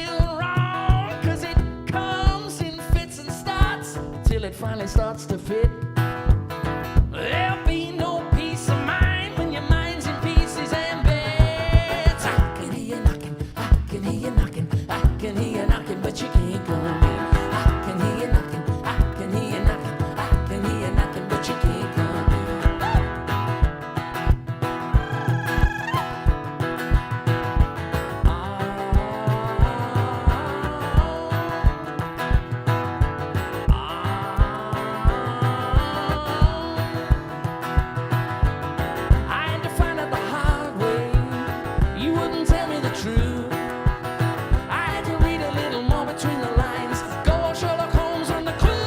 still wrong, 'cause it comes in fits and starts till it finally starts to fit. There'll be no peace of mind when your mind's in pieces and bits. I can hear you knocking, I can hear you knocking, I can hear you knocking, but you can't come in. I can hear you knocking, I can hear you knocking, I can hear you knocking, but you can't come in. I had to find out the hard way. You wouldn't tell me the truth. I had to read a little more between the lines. Go on Sherlock Holmes on the clue.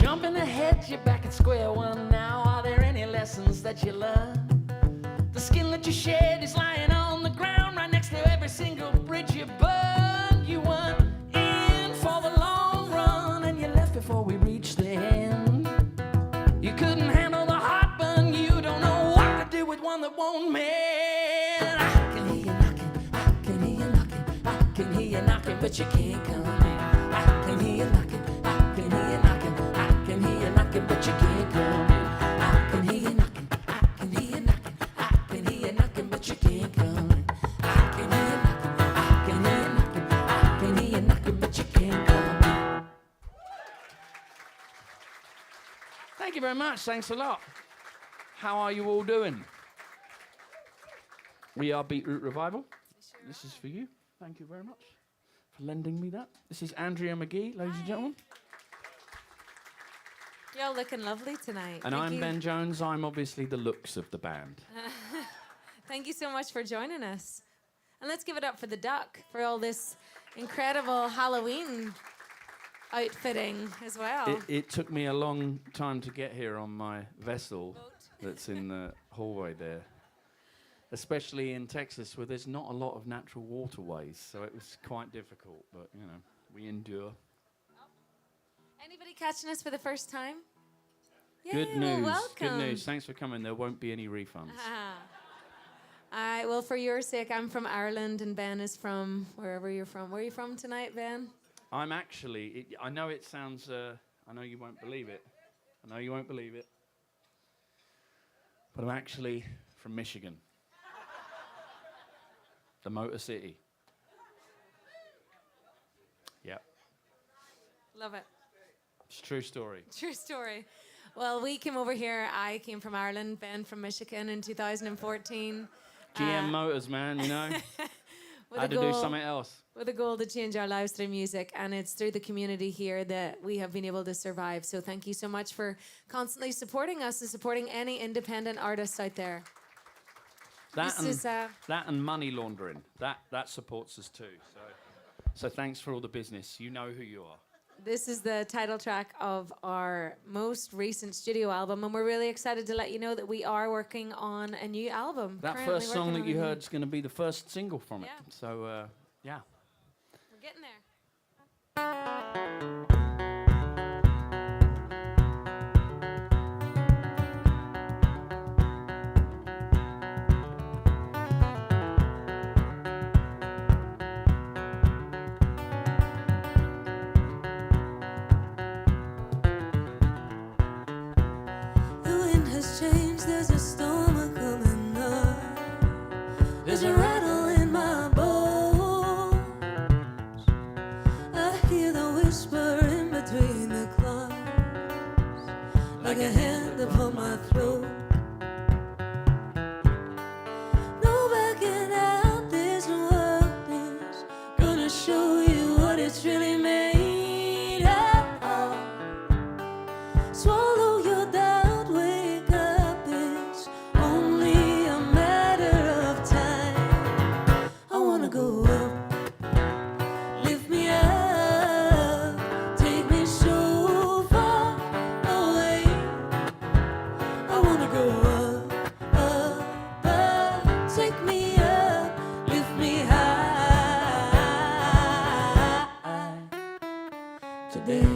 Jumping ahead, you're back at square one now. Are there any lessons that you learned? The skin that you shed is lying on the ground right next to every single bridge you burned. You weren't in for the long run, and you left before we reached the end. You couldn't handle the heartburn. You don't know what to do with one that won't mend. I can hear you knocking, I can hear you knocking, I can hear you knocking, but you can't come in. I can hear you knocking, I can hear you knocking, I can hear you knocking, but you can't come in. I can hear you knocking, I can hear you knocking, I can hear you knocking, but you can't come in. I can hear you knocking, I can hear you knocking, I can hear you knocking, but you can't come in. Thank you very much. Thanks a lot. How are you all doing? We are Beetroot Revival. This is for you. Thank you very much for lending me that. This is Andrea McGee, ladies and gentlemen. You're all looking lovely tonight. And Thank I'm you. Ben Jones. I'm obviously the looks of the band. Thank you so much for joining us. And let's give it up for the duck for all this incredible Halloween outfitting as well. It took me a long time to get here on my vessel that's in the hallway there. Especially in Texas, where there's not a lot of natural waterways, so it was quite difficult, but, you know, we endure. Anybody catching us for the first time? Good Yay, news. well, welcome. Good news. Thanks for coming. There won't be any refunds. Well, for your sake, I'm from Ireland, and Ben is from wherever you're from. Where are you from tonight, Ben? I'm actually, I know it sounds, I know you won't believe it. I know you won't believe it. But I'm actually from Michigan. The Motor City. Yep. Love it. It's a true story. True story. Well, we came over here. I came from Ireland, Ben from Michigan in 2014. GM Motors, man, you know. I had to do something else. With a goal to change our lives through music, and it's through the community here that we have been able to survive. So thank you so much for constantly supporting us and supporting any independent artists out there. That and money laundering, that supports us too. So thanks for all the business. You know who you are. This is the title track of our most recent studio album, and we're really excited to let you know that we are working on a new album. That first song that you heard is going to be the first single from it. Yeah. So, yeah. We're getting there. There's a storm coming up. There's a rattle in my bones. I hear the whisper in between the clouds, like a hand upon my throat. No backing out, this world is gonna show you today.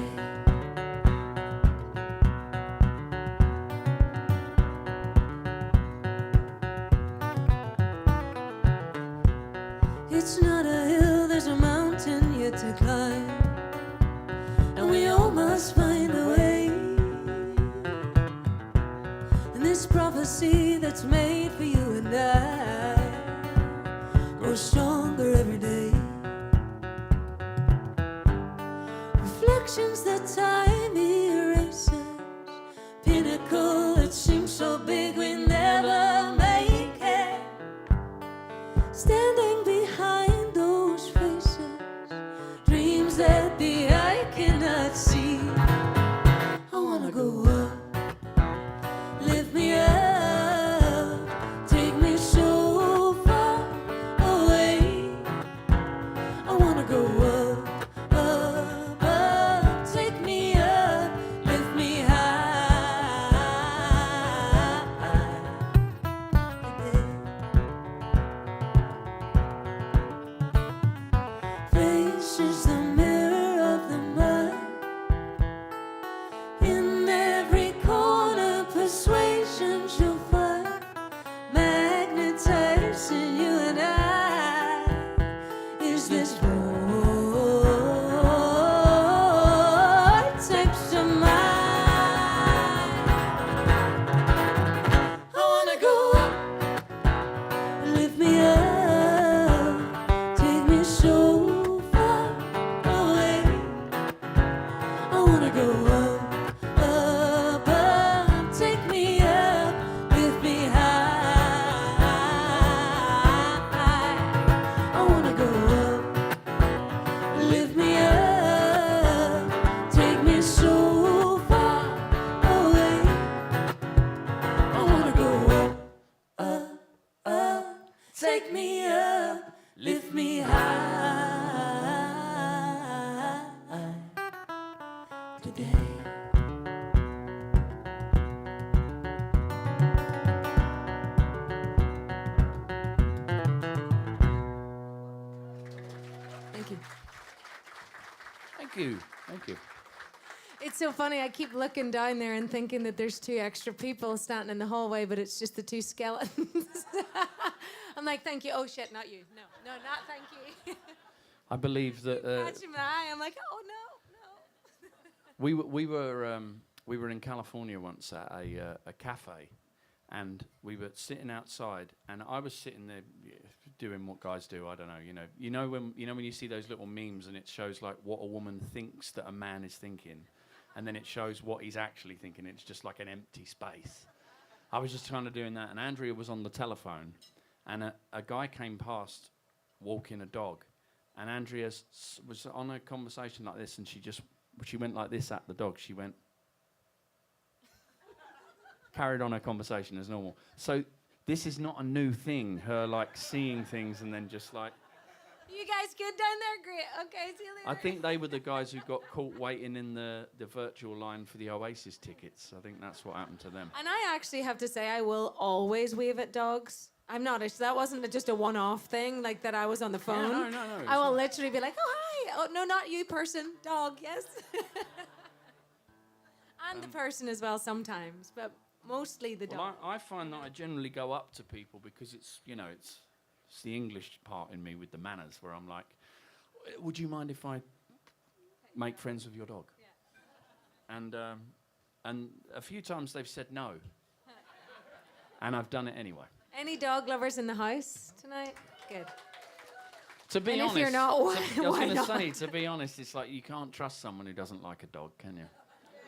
It's not a hill, there's a mountain yet to climb, and we all must find a way. And this prophecy that's made for you and I grows stronger every day. Reflections that time erases, pinnacle that seems so big we never make it. Standing behind those faces, dreams that the eye cannot see. I wanna go up, lift me up, take me so far away. I wanna go up, up, up, take me up, lift me high. Face is the mirror of the mind. In every corner, persuasion you'll find, magnetizing you and I. Is this vortex of mine? I wanna go up, lift me up, take me so far away. I wanna go up, up, up, take me up, lift me high. I wanna go up, lift me up, take me so far away. I wanna go up, up, take me up, lift me high today. Thank you. Thank you. Thank you. It's so funny. I keep looking down there and thinking that there's 2 extra people standing in the hallway, but it's just the 2 skeletons. I'm like, thank you. Oh shit, not you. No, not thank you. I believe that Catching my eye. I'm like, oh no. we were in California once at a cafe, and we were sitting outside, and I was sitting there doing what guys do. I don't know. You know when you see those little memes and it shows like what a woman thinks that a man is thinking, and then it shows what he's actually thinking. It's just like an empty space. I was just kind of doing that, and Andrea was on the telephone, and a guy came past walking a dog, and Andrea was on a conversation like this, and she went like this at the dog. She went, carried on her conversation as normal. So this is not a new thing, her like seeing things and then just like... You guys good down there? Great. Okay, see you later. I think they were the guys who got caught waiting in the virtual line for the Oasis tickets. I think that's what happened to them. And I actually have to say, I will always wave at dogs. I'm not. That wasn't just a one-off thing, like that I was on the phone. No. I will literally be like, oh, hi. Oh, no, not you, person. Dog, yes. And the person as well sometimes, but mostly the dog. Well, I find that I generally go up to people because it's the English part in me with the manners where I'm like, would you mind if I make friends with your dog? Yeah. And a few times they've said no. And I've done it anyway. Any dog lovers in the house tonight? Good. To be and honest, if you're not, I was why going to not? say, to be honest, it's like you can't trust someone who doesn't like a dog, can you?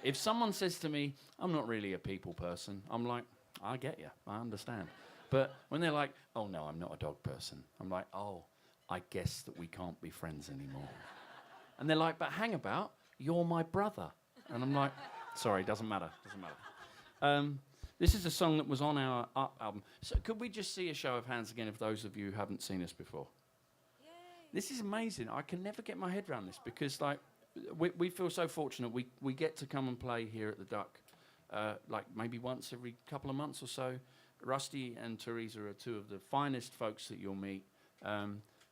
If someone says to me, I'm not really a people person, I'm like, I get you, I understand. But when they're like, oh no, I'm not a dog person, I'm like, oh, I guess that we can't be friends anymore. And they're like, but hang about, you're my brother. And I'm like, sorry, doesn't matter. This is a song that was on our Up album. So could we just see a show of hands again of those of you who haven't seen us before? Yay. This is amazing. I can never get my head around this because like we feel so fortunate. We get to come and play here at the Duck like maybe once every couple of months or so. Rusty and Teresa are two of the finest folks that you'll meet.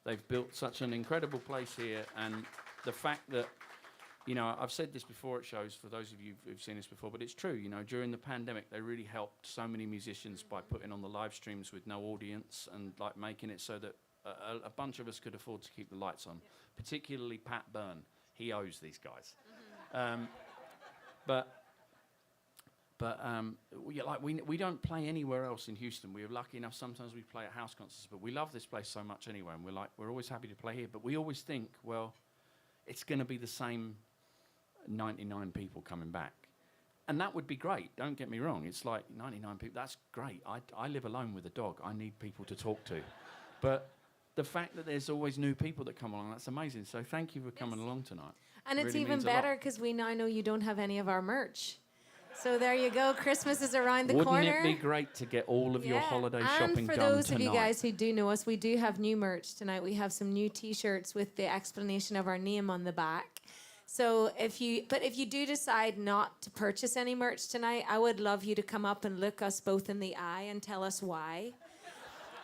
They've built such an incredible place here, and the fact that you know, I've said this before at shows for those of you who've seen this before, but it's true. You know, during the pandemic, they really helped so many musicians by putting on the live streams with no audience and like making it so that a bunch of us could afford to keep the lights on. Particularly Pat Byrne, he owes these guys. But we don't play anywhere else in Houston. We're lucky enough sometimes we play at house concerts, but we love this place so much anyway, and we're always happy to play here. But we always think, well, it's going to be the same 99 people coming back. And that would be great, don't get me wrong. It's like 99 people, that's great. I live alone with a dog. I need people to talk to. But the fact that there's always new people that come along, that's amazing. So thank you for coming along tonight. And it's really even better because we now know you don't have any of our merch. So there you go. Christmas is around the corner. Wouldn't it be great to get all of your holiday shopping done tonight? And for those of you guys who do know us, we do have new merch tonight. We have some new T-shirts with the explanation of our name on the back. So if you do decide not to purchase any merch tonight, I would love you to come up and look us both in the eye and tell us why.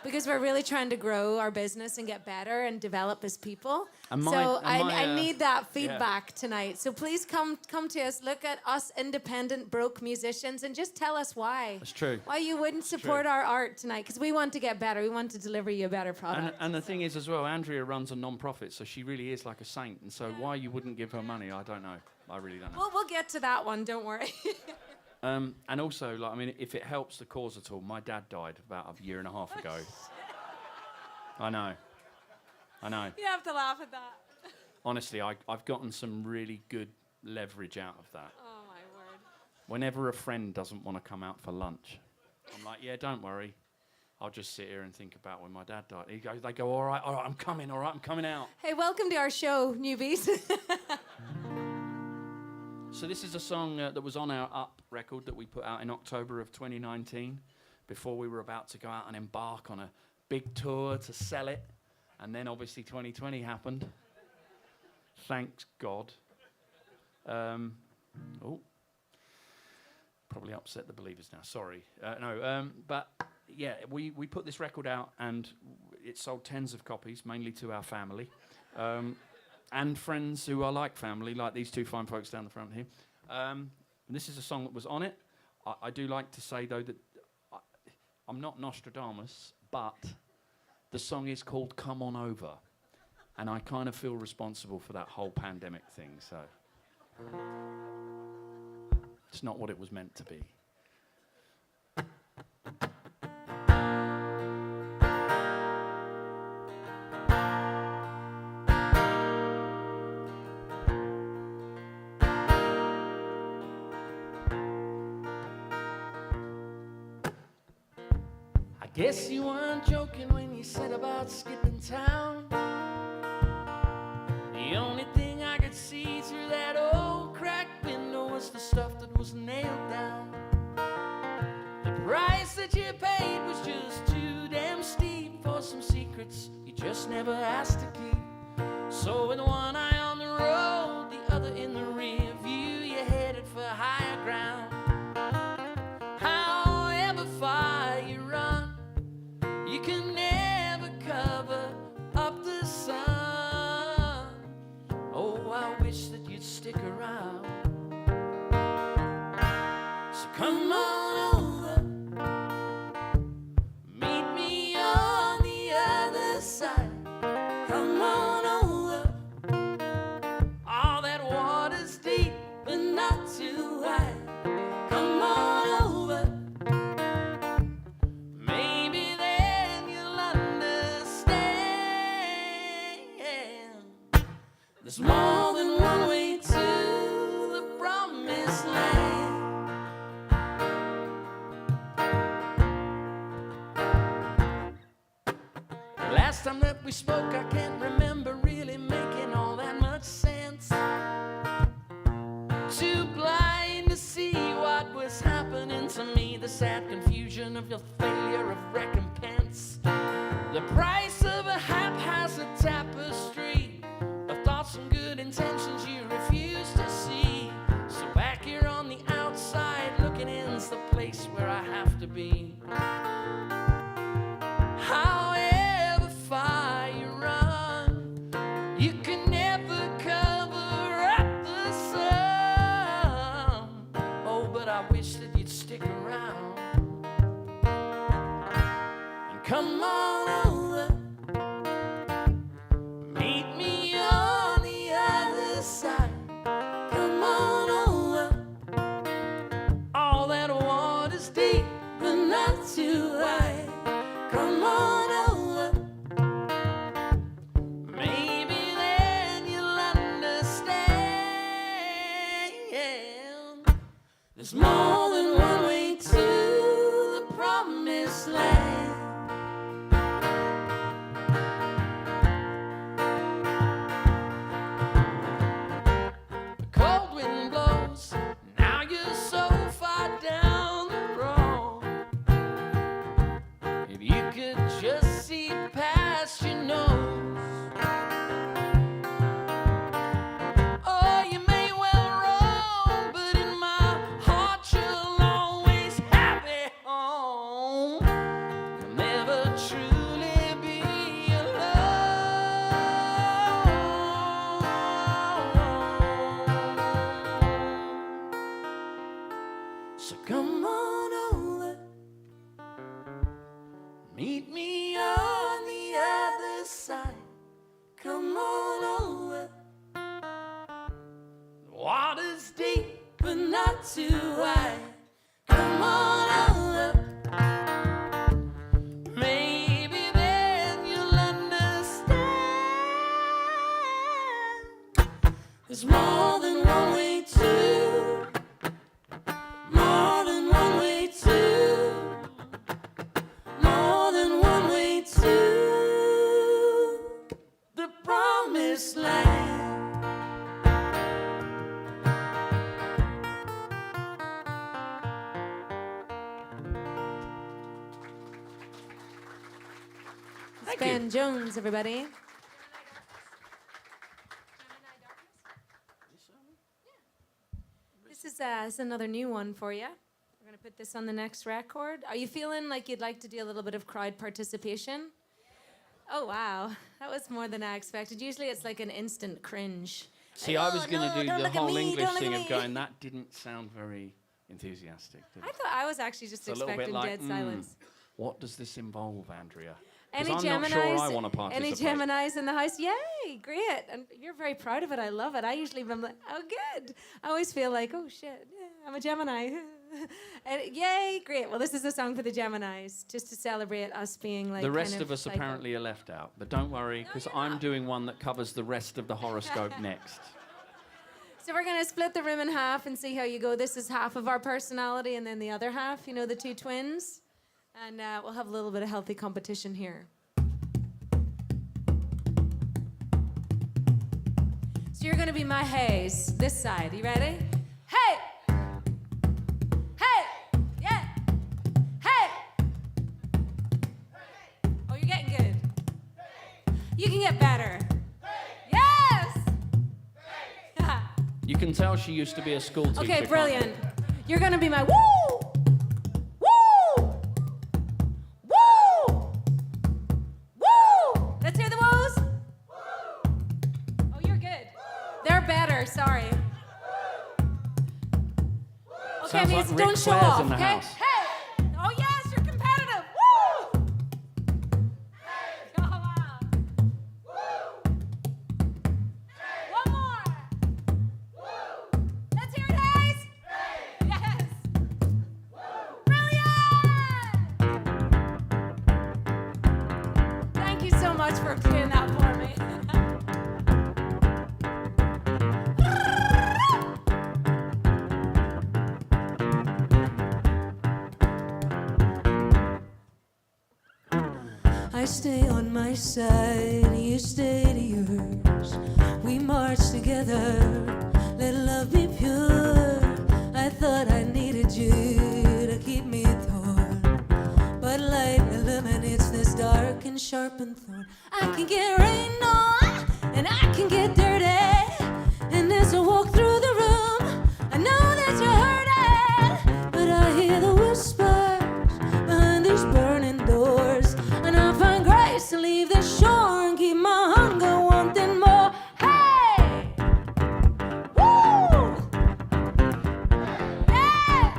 Because we're really trying to grow our business and get better and develop as people. I need that feedback tonight. So please come to us, look at us independent, broke musicians, and just tell us why. That's true. Why you wouldn't support our art tonight. Because we want to get better. We want to deliver you a better product. And the thing is as well, Andrea runs a non-profit, so she really is like a saint. And so why you wouldn't give her money, I don't know. I really don't know. Well, we'll get to that one, don't worry. And also, like, I mean, if it helps the cause at all, my dad died about a year and a half ago. I know. You have to laugh at that. Honestly, I've gotten some really good leverage out of that. Oh, my word. Whenever a friend doesn't want to come out for lunch, I'm like, yeah, don't worry. I'll just sit here and think about when my dad died. They go, all right, I'm coming out. Hey, welcome to our show, newbies. So this is a song that was on our Up record that we put out in October of 2019, before we were about to go out and embark on a big tour to sell it. And then obviously 2020 happened. Thanks God. Probably upset the believers now, sorry. But yeah, we put this record out and it sold tens of copies, mainly to our family. And friends who are like family, like these two fine folks down the front here. And this is a song that was on it. I do like to say, though, that I'm not Nostradamus, but the song is called Come On Over. And I kind of feel responsible for that whole pandemic thing, so it's not what it was meant to be. Guess you weren't joking when you said about skipping town. The only thing I could see through that old cracked window was the stuff that was nailed down. The price that you paid was just too damn steep for some secrets you just never asked to keep. So with one eye on the road, the other in the rear view, you headed for higher ground. However far you run, you can never cover up the sun. Oh, I wish that you'd stick around. So come on over, meet me on the other side. Come on over, all that water's deep but not too wide. Come on over, maybe then you'll understand. There's more than one way to the promised land. Last time that we spoke, I can't remember really making all that much sense. Too blind to see what was happening to me, the sad confusion of your failure of recompense, the price of a haphazard tapestry of thoughts and good intentions you refuse to see. So back here on the outside looking in's the place where I have to be. However far you run, you can never cover up the wish that you'd stick around and come on over. Meet me on the other side. Come on over. All that water's deep, but not too wide. Come on over. Maybe then you'll understand. There's more than one way to the promised land. The cold wind blows, now you're so far down the road. If you could just see past your nose. Oh, you may well roam, but in my heart you'll always have a home. You'll never truly be alone. So come on over. Meet me on the other side. Come on over. The water's deep, but not too wide. Come on over. Maybe then you'll understand. There's more than one way to. More than one way to. More than one way to the promised land. It's Ben Jones, everybody. This is another new one for you. We're going to put this on the next record. Are you feeling like you'd like to do a little bit of crowd participation? Oh, wow. That was more than I expected. Usually it's like an instant cringe. See, I was Oh, going to no, do don't the look at whole me, English don't look thing at of me. going, that didn't sound very enthusiastic, did I it? thought I was actually just It's a little bit expecting like, dead silence. What does this involve, Andrea? 'Cause Any I'm Geminis? not sure I want to participate. Any Geminis in the house? Yay, great. And you're very proud of it. I love it. I usually am like, oh, good. I always feel like, oh, shit, yeah, I'm a Gemini. And yay, great. Well, this is a song for the Geminis, just to celebrate us being like The rest kind of us psycho. apparently are left out, but don't worry, because I'm doing one that covers the rest of the horoscope next. So we're going to split the room in half and see how you go. This is half of our personality, and then the other half, you know, the two twins. And we'll have a little bit of healthy competition here. So you're going to be my haze, this side. You ready? Hey! Hey! Yeah! Hey! Oh, you're getting good. You can get better. Yes! You can tell she used to be a school teacher. Okay, can't brilliant. you? You're gonna be my woo! Woo! Woo! Woo! Let's hear the woos. Oh, you're good. They're better, sorry. Okay, Sounds means like don't Ric show Flair's off, in the okay? house. Hey! Oh yes, you're competitive. Woo! Oh, wow. One more. Let's hear it, Hayes. Yes. Brilliant. Thank you so much for doing that for me. I stay on my side, you stay to yours. We march together, let love be pure. I thought I needed you to keep me torn, but light illuminates this dark and sharpened thorn. I can get rained on, and I can get dirty, and as I walk through the room, I know that you're hurting, but I hear the whispers behind these burning doors, and I find grace to leave the shore and keep my hunger wanting more. Hey! Woo! Yes!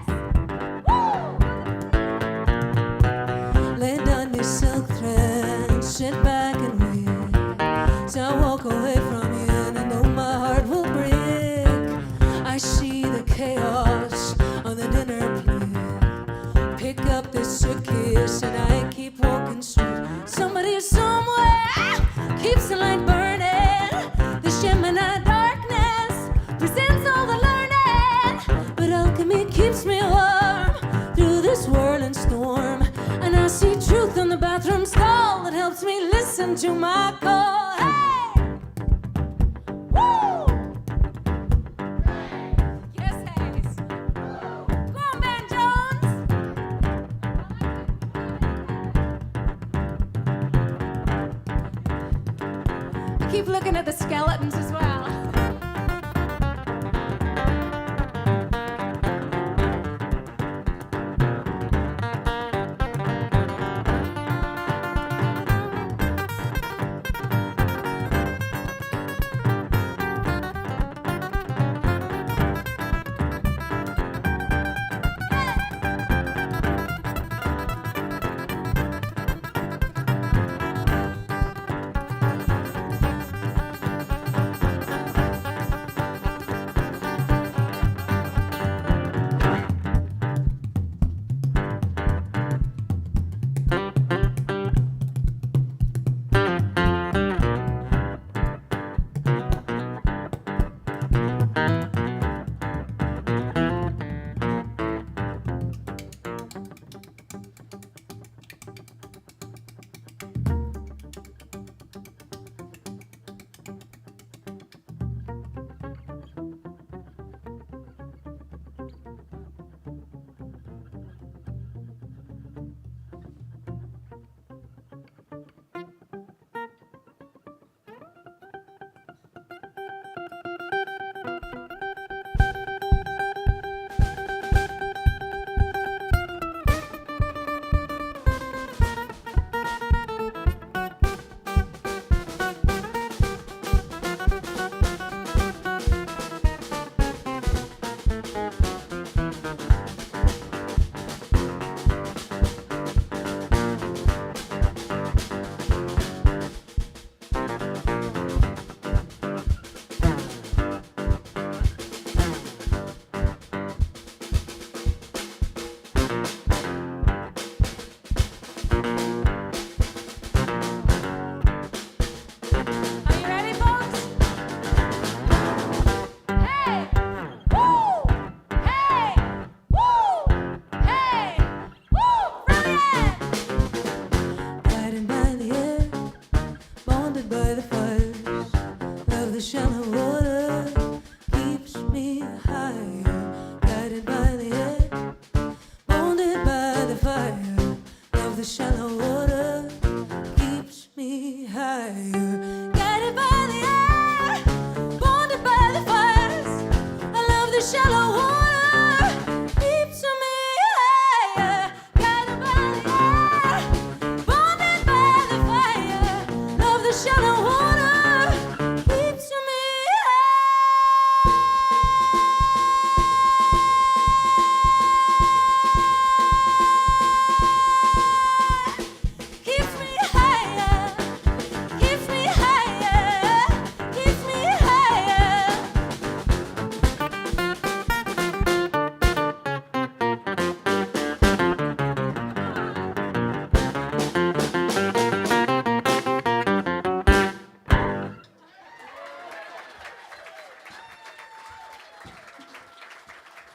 listen to my call. Hey! Woo! Yes, Hayes. Go on, Ben Jones. I keep looking at the skeletons as well.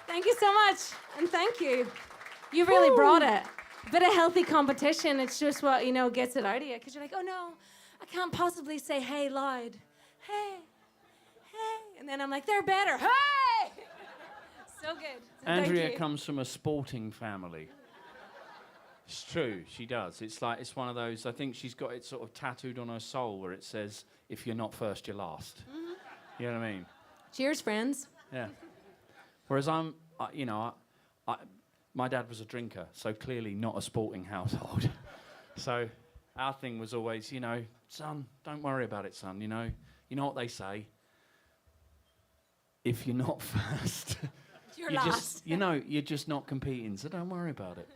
Thank you so much, and thank you. You really brought it. A bit of healthy competition, it's just what, gets it out of you. Because you're like, oh no, I can't possibly say hey loud. Hey, hey. And then I'm like, they're better. Hey! So good. So Andrea comes from a sporting family. It's true, she does. It's one of those, I think she's got it sort of tattooed on her soul where it says, if you're not first, you're last. Mm-hmm. You know what I mean? Cheers, friends. Yeah. Whereas my dad was a drinker, so clearly not a sporting household. So our thing was always, son, don't worry about it, son, You know what they say? If you're not first, you're last. You're just not competing, so don't worry about it.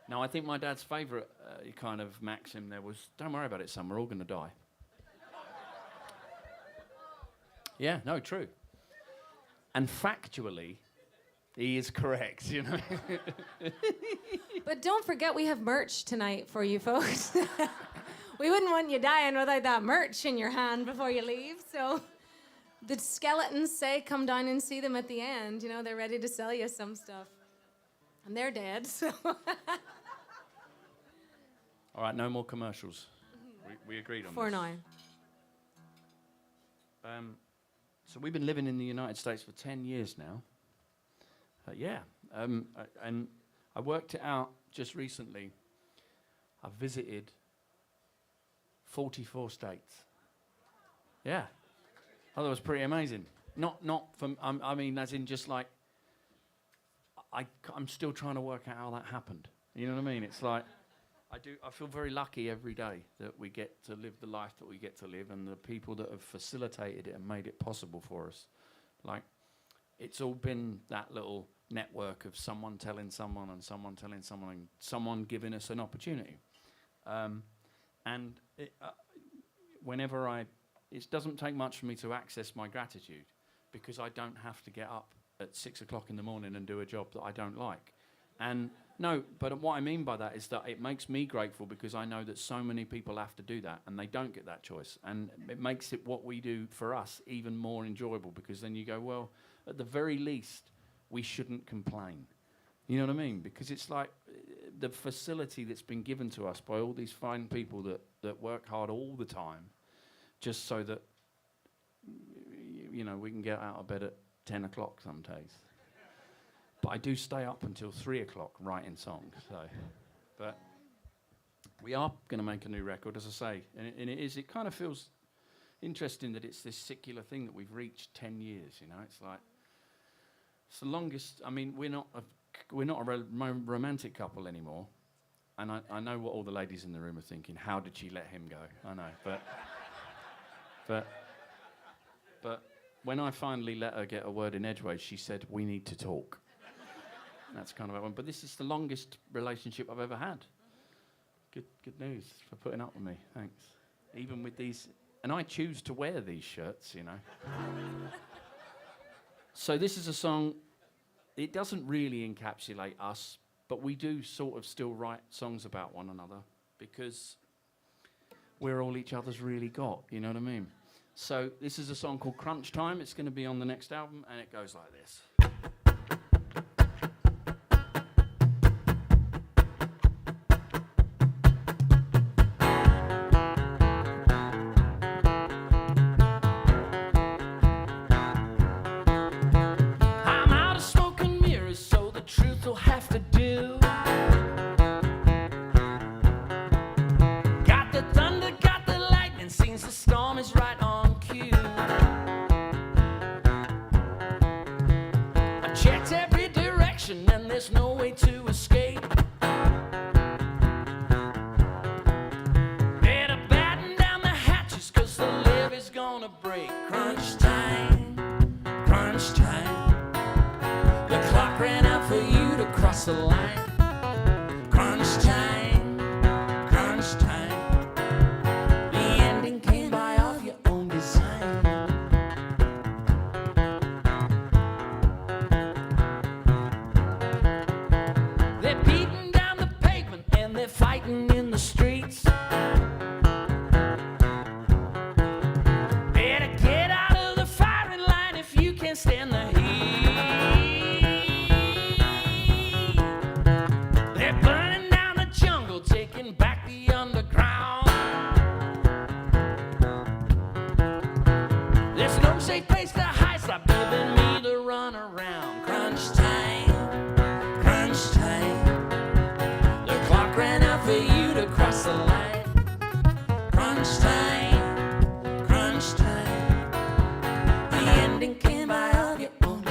Now, I think my dad's favourite kind of maxim there was, don't worry about it, son, we're all going to die. Yeah, no, true. And factually, he is correct, But don't forget we have merch tonight for you folks. We wouldn't want you dying without that merch in your hand before you leave, so the skeletons say come down and see them at the end. They're ready to sell you some stuff. And they're dead, so... All right, no more commercials. We agreed on For this. now. So we've been living in the United States for 10 years now. And I worked it out just recently. I visited 44 states. Yeah. Oh, that was pretty amazing. Not from, I mean, as in just like, I'm still trying to work out how that happened. You know what I mean? It's like, I feel very lucky every day that we get to live the life that we get to live, and the people that have facilitated it and made it possible for us. Like, it's all been that little network of someone telling someone and someone telling someone and someone giving us an opportunity. And it doesn't take much for me to access my gratitude, because I don't have to get up at 6 o'clock in the morning and do a job that I don't like. And no, but what I mean by that is that it makes me grateful because I know that so many people have to do that and they don't get that choice. And it makes it what we do for us even more enjoyable, because then you go, well, at the very least, we shouldn't complain. You know what I mean? Because it's like the facility that's been given to us by all these fine people that work hard all the time, just so that, you know, we can get out of bed at 10 o'clock some days. But I do stay up until 3 o'clock writing songs. So, but we are going to make a new record, as I say, and it kind of feels interesting that it's this secular thing that we've reached 10 years. You know, it's like it's the longest. I mean, we're not a romantic couple anymore, and I know what all the ladies in the room are thinking. How did she let him go? I know, but when I finally let her get a word in edgeways, she said, "We need to talk." That's kind of what I want. But this is the longest relationship I've ever had. Good news for putting up with me. Thanks. Even with these, and I choose to wear these shirts, you know. So this is a song. It doesn't really encapsulate us, but we do sort of still write songs about one another because we're all each other's really got. You know what I mean? So this is a song called Crunch Time. It's going to be on the next album, and it goes like this. I'm out of smoke and mirrors, so the truth will have to do. Got the thunder, got the lightning, seems the storm is right on cue. I checked every direction and there's no way to escape. Better batten down the hatches, 'cause the levee's gonna break. Crunch time, crunch time. The clock ran out for you to cross the line. Crunch time, crunch time. The ending came by of your own design. They're beating down the pavement and they're fighting in the streets. Better get out of the firing line if you can't stand the heat. They're burning down the jungle, taking back the underground. There's no safe place to hide, stop giving me the run around. Crunch time, crunch time. The clock ran out for you to cross the line. Crunch time, crunch time. The ending came by of your own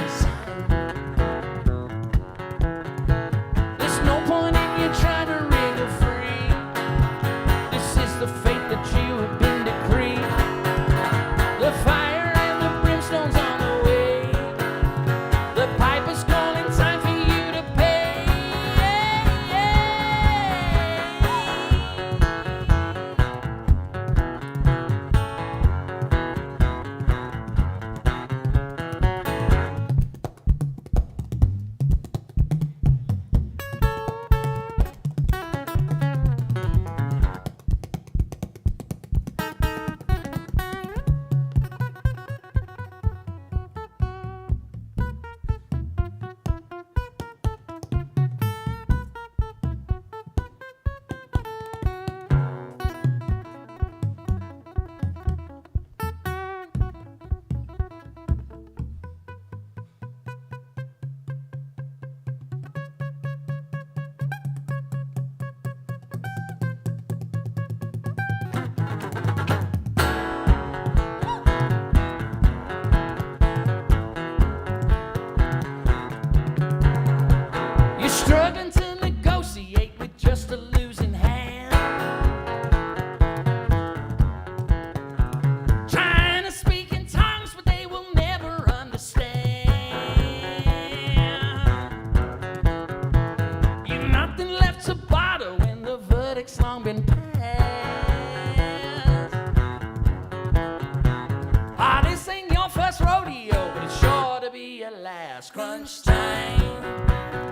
it's crunch time,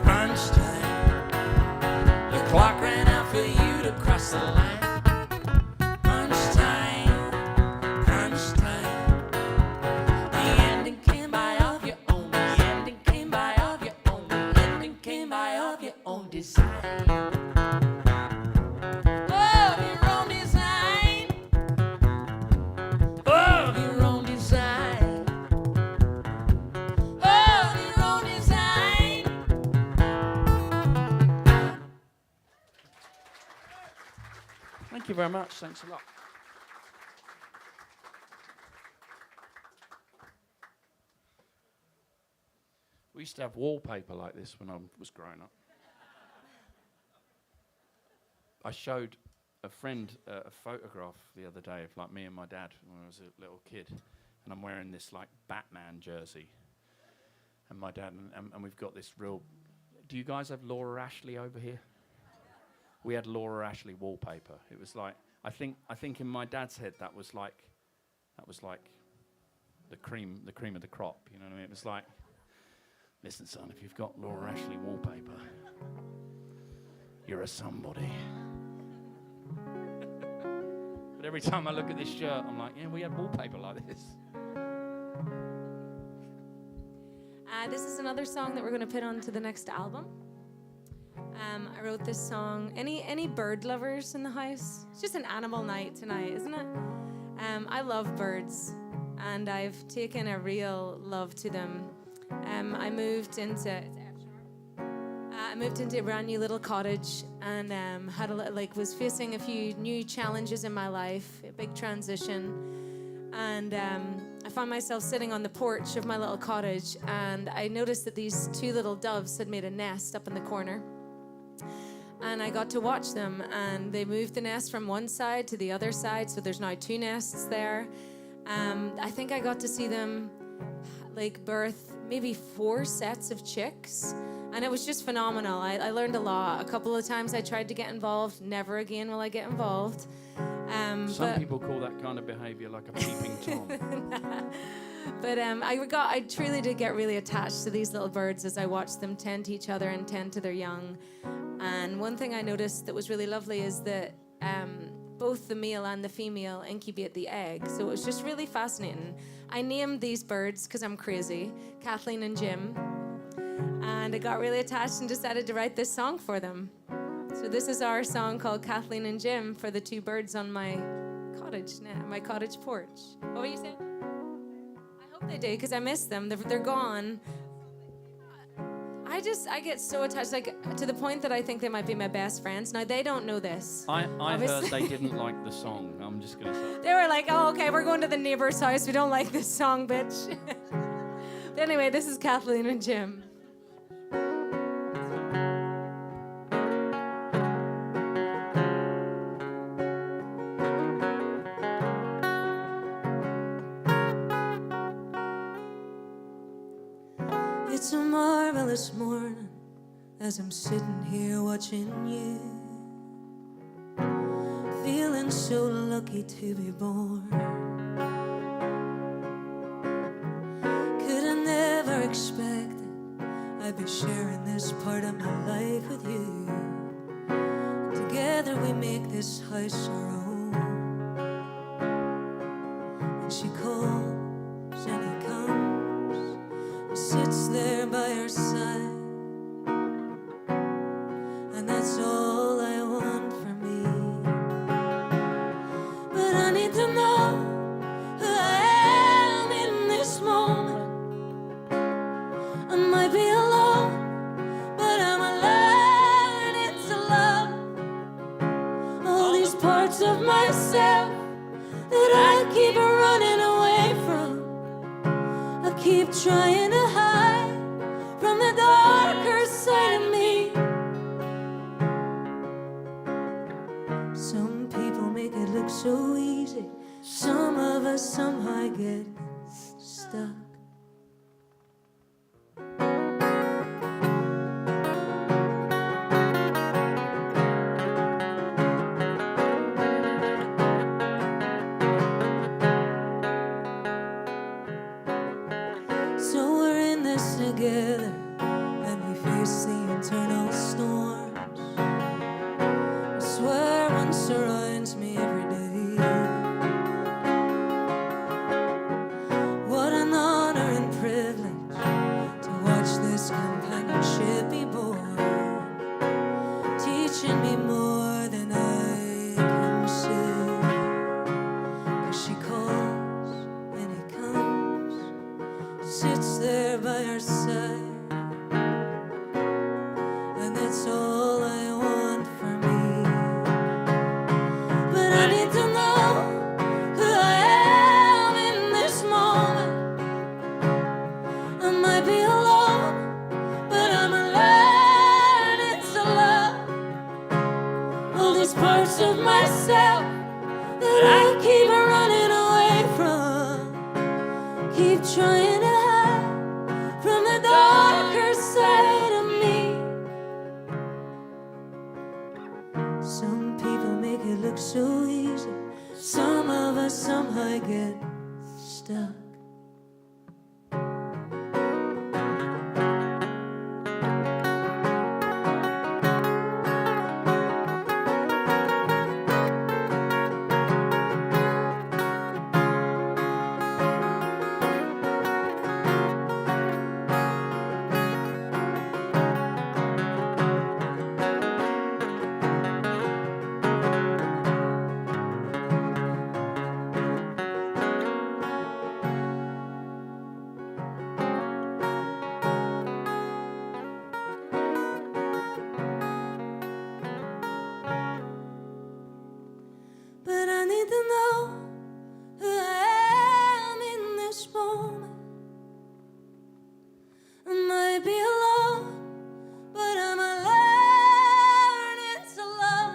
crunch time. The clock ran out for you to cross the line. Crunch time, crunch time. The ending came by of your own. The ending came by of your own. The ending came by of your own design. Of your own design. Of your own design. Of your own design. Thank you very much. Thanks a lot. We used to have wallpaper like this when I was growing up. I showed a friend a photograph the other day of like me and my dad when I was a little kid, and I'm wearing this like Batman jersey, and my dad and we've got this real. Do you guys have Laura Ashley over here? We had Laura Ashley wallpaper. It was like I think in my dad's head that was like the cream of the crop. You know what I mean? It was like, listen, son, if you've got Laura Ashley wallpaper, you're a somebody. But every time I look at this shirt, I'm like, yeah, we had wallpaper like this. This is another song that we're going to put onto the next album. I wrote this song. Any bird lovers in the house? It's just an animal night tonight, isn't it? I love birds, and I've taken a real love to them. I moved into a brand new little cottage, and was facing a few new challenges in my life, a big transition, and I found myself sitting on the porch of my little cottage, and I noticed that these two little doves had made a nest up in the corner. And I got to watch them, and they moved the nest from one side to the other side, so there's now two nests there. I think I got to see them birth maybe 4 sets of chicks, and it was just phenomenal. I learned a lot. A couple of times I tried to get involved. Never again will I get involved. Some people call that kind of behavior like a peeping Tom. But I truly did get really attached to these little birds as I watched them tend to each other and tend to their young. And one thing I noticed that was really lovely is that both the male and the female incubate the egg. So it was just really fascinating. I named these birds, because I'm crazy, Kathleen and Jim. And I got really attached and decided to write this song for them. So this is our song called Kathleen and Jim for the two birds on my cottage porch. What were you saying? I hope they do, because I miss them. They're gone. I get so attached, to the point that I think they might be my best friends. Now, they don't know this. I heard they didn't like the song. I'm just going to say. They were like, oh, okay, we're going to the neighbor's house. We don't like this song, bitch. But anyway, this is Kathleen and Jim. It's a marvelous morning as I'm sitting here watching you, feeling so lucky to be born. Could I never expect that I'd be sharing this part of my life with you. Together we make this house our own. And she calls and he comes and sits there by her side. And that's all I want for me. But I need to know who I am in this moment. I might be alone, but I'm learning to love all these parts of myself that I keep running away from. I keep trying to hide from the darker side of me. Some people make it look so easy. Some of us somehow get stuck. So we're in this together, and we face the internal storms. I swear one surrounds me every day. What an honor and privilege to watch this companionship be born, teaching me more than I can say. 'Cause she calls and he comes, sits there by our side, and that's all I want for me. But I need to know who I am in this moment. I might be alone, but I'm learning to love all these parts of myself that I keep running away from. Keep trying to hide from the darker side of me. Some people make it look so easy. Some of us somehow get stuck. But I need to know who I am in this moment. I might be alone, but I'm learning to love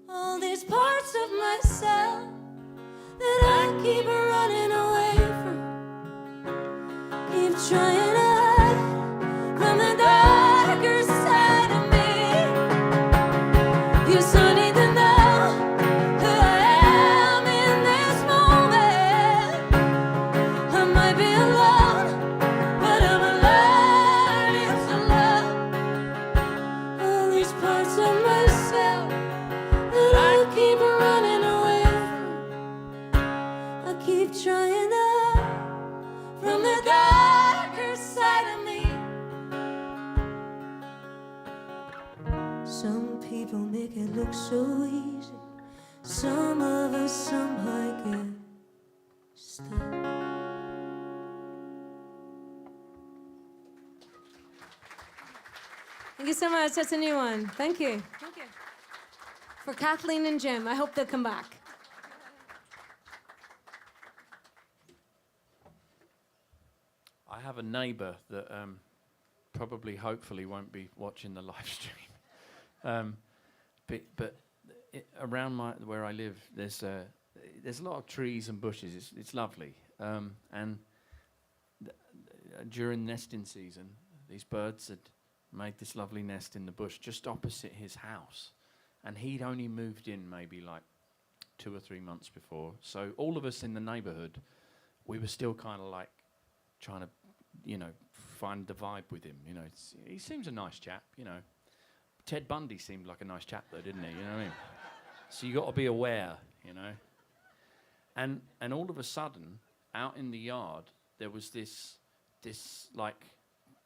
all these parts of myself that I keep running away from. Keep trying to hide from the darker side of me. Yes, I need to know who I am in this moment. I might be alone, but I'm learning to love all these parts of myself that I keep running away from. I keep trying to hide from the darker side of me. Some people make it look so easy. Some of us somehow get stuck. Thank you so much. That's a new one. Thank you. Thank you. For Kathleen and Jim, I hope they'll come back. I have a neighbour that probably, hopefully, won't be watching the live stream. But around where I live, there's a lot of trees and bushes. It's lovely. And during nesting season, these birds had made this lovely nest in the bush just opposite his house. And he'd only moved in maybe like 2 or 3 months before. So all of us in the neighbourhood, we were still kind of like trying to, find the vibe with him. He seems a nice chap, Ted Bundy seemed like a nice chap though, didn't he? You know what I mean? So you got to be aware, And all of a sudden, out in the yard, there was this like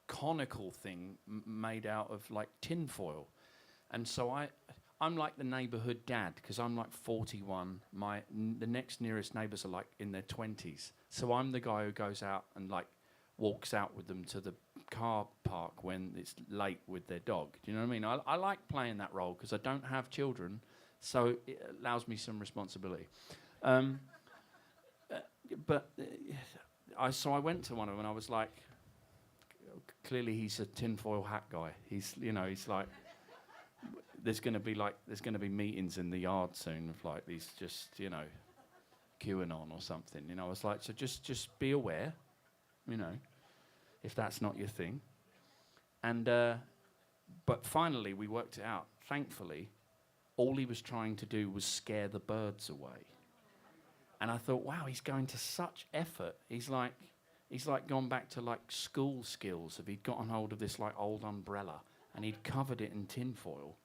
conical thing made out of like tin foil. And so I'm like the neighbourhood dad because I'm like 41. The next nearest neighbours are like in their 20s. So I'm the guy who goes out and like walks out with them to the car park when it's late with their dog. Do you know what I mean? I like playing that role because I don't have children, so it allows me some responsibility. So I went to one of them and I was like, clearly he's a tinfoil hat guy. He's like, there's going to be meetings in the yard soon of like these just, QAnon or something. I was like, so just be aware, if that's not your thing. And but finally we worked it out. Thankfully, all he was trying to do was scare the birds away. And I thought, wow, he's going to such effort. He's like, he's like gone back to like school skills. If he'd gotten hold of this like old umbrella and he'd covered it in tin foil,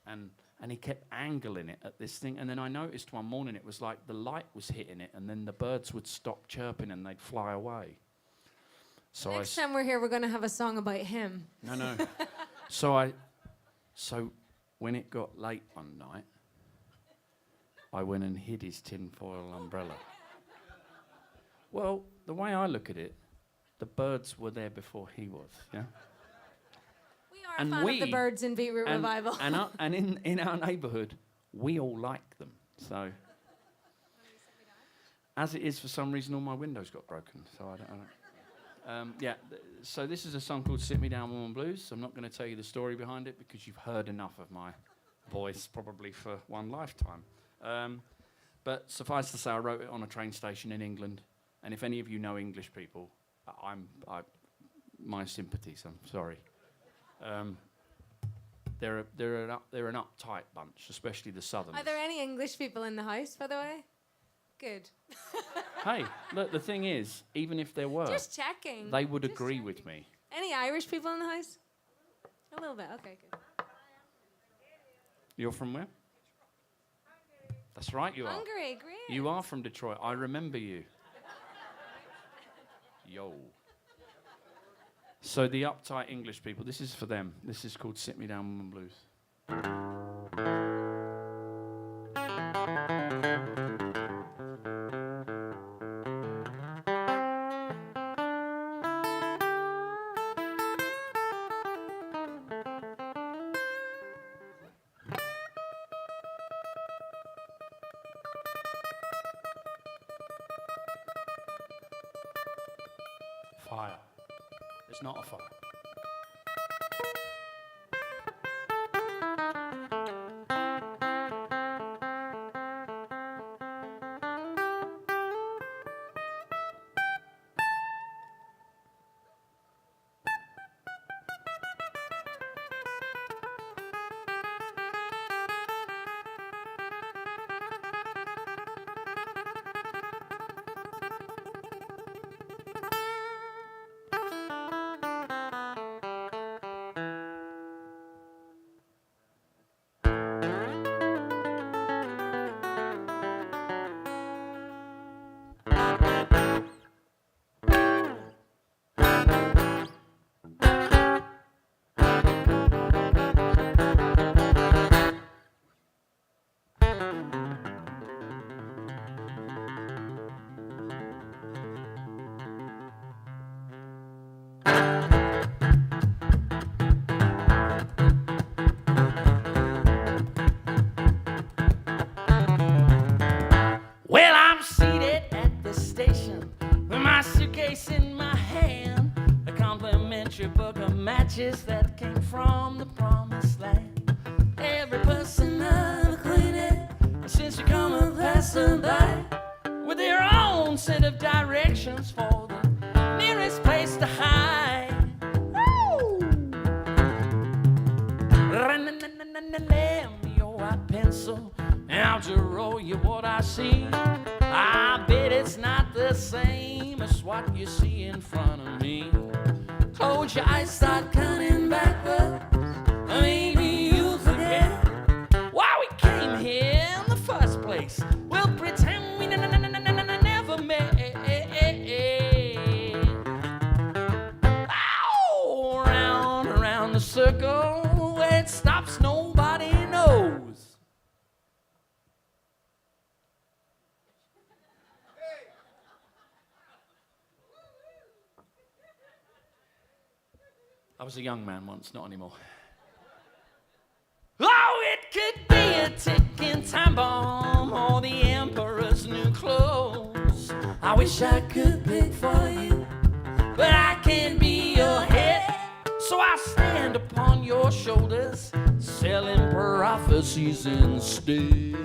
and he kept angling it at this thing. And then I noticed one morning it was like the light was hitting it, and then the birds would stop chirping and they'd fly away. So Next time we're here, we're going to have a song about him. No. So when it got late one night, I went and hid his tinfoil umbrella. Well, the way I look at it, the birds were there before he was, yeah? We are a fan of the birds in Beetroot Revival. And in our neighbourhood, we all like them, so... As it is, for some reason, all my windows got broken, so I don't so this is a song called Sit Me Down, Woman Blues. I'm not going to tell you the story behind it because you've heard enough of my voice probably for one lifetime. But suffice to say, I wrote it on a train station in England, and if any of you know English people, my sympathies, I'm sorry. They're an uptight bunch, especially the Southerners. Are there any English people in the house, by the way? Good. Hey, look, the thing is, even if there were, just checking. They would agree with me. Any Irish people in the house? A little bit. Okay, good. You're from where? That's right, you are. Hungary, great. You are from Detroit. I remember you. Yo. So the uptight English people, this is for them. This is called Sit Me Down, Woman Blues. Fire. It's not a fire. Well, I'm seated at the station with my suitcase in my hand, a complimentary book of matches that came from the promised land. Every person I'm acquainted since you come a passing by with their own set of directions for the nearest place to hide. Woo! Lend me your white pencil, and I'll just roll you what I see. I bet it's not the same as what you see in front of me. Close your eyes, start counting backwards. Maybe you'll forget why we came here in the first place. We'll pretend we never met. Oh, round around the circle where it stops, nobody knows. I was a young man once, not anymore. Oh, it could be a ticking time bomb or the emperor's new clothes. I wish I could pick for you, but I can't be your head. So I stand upon your shoulders, selling prophecies instead.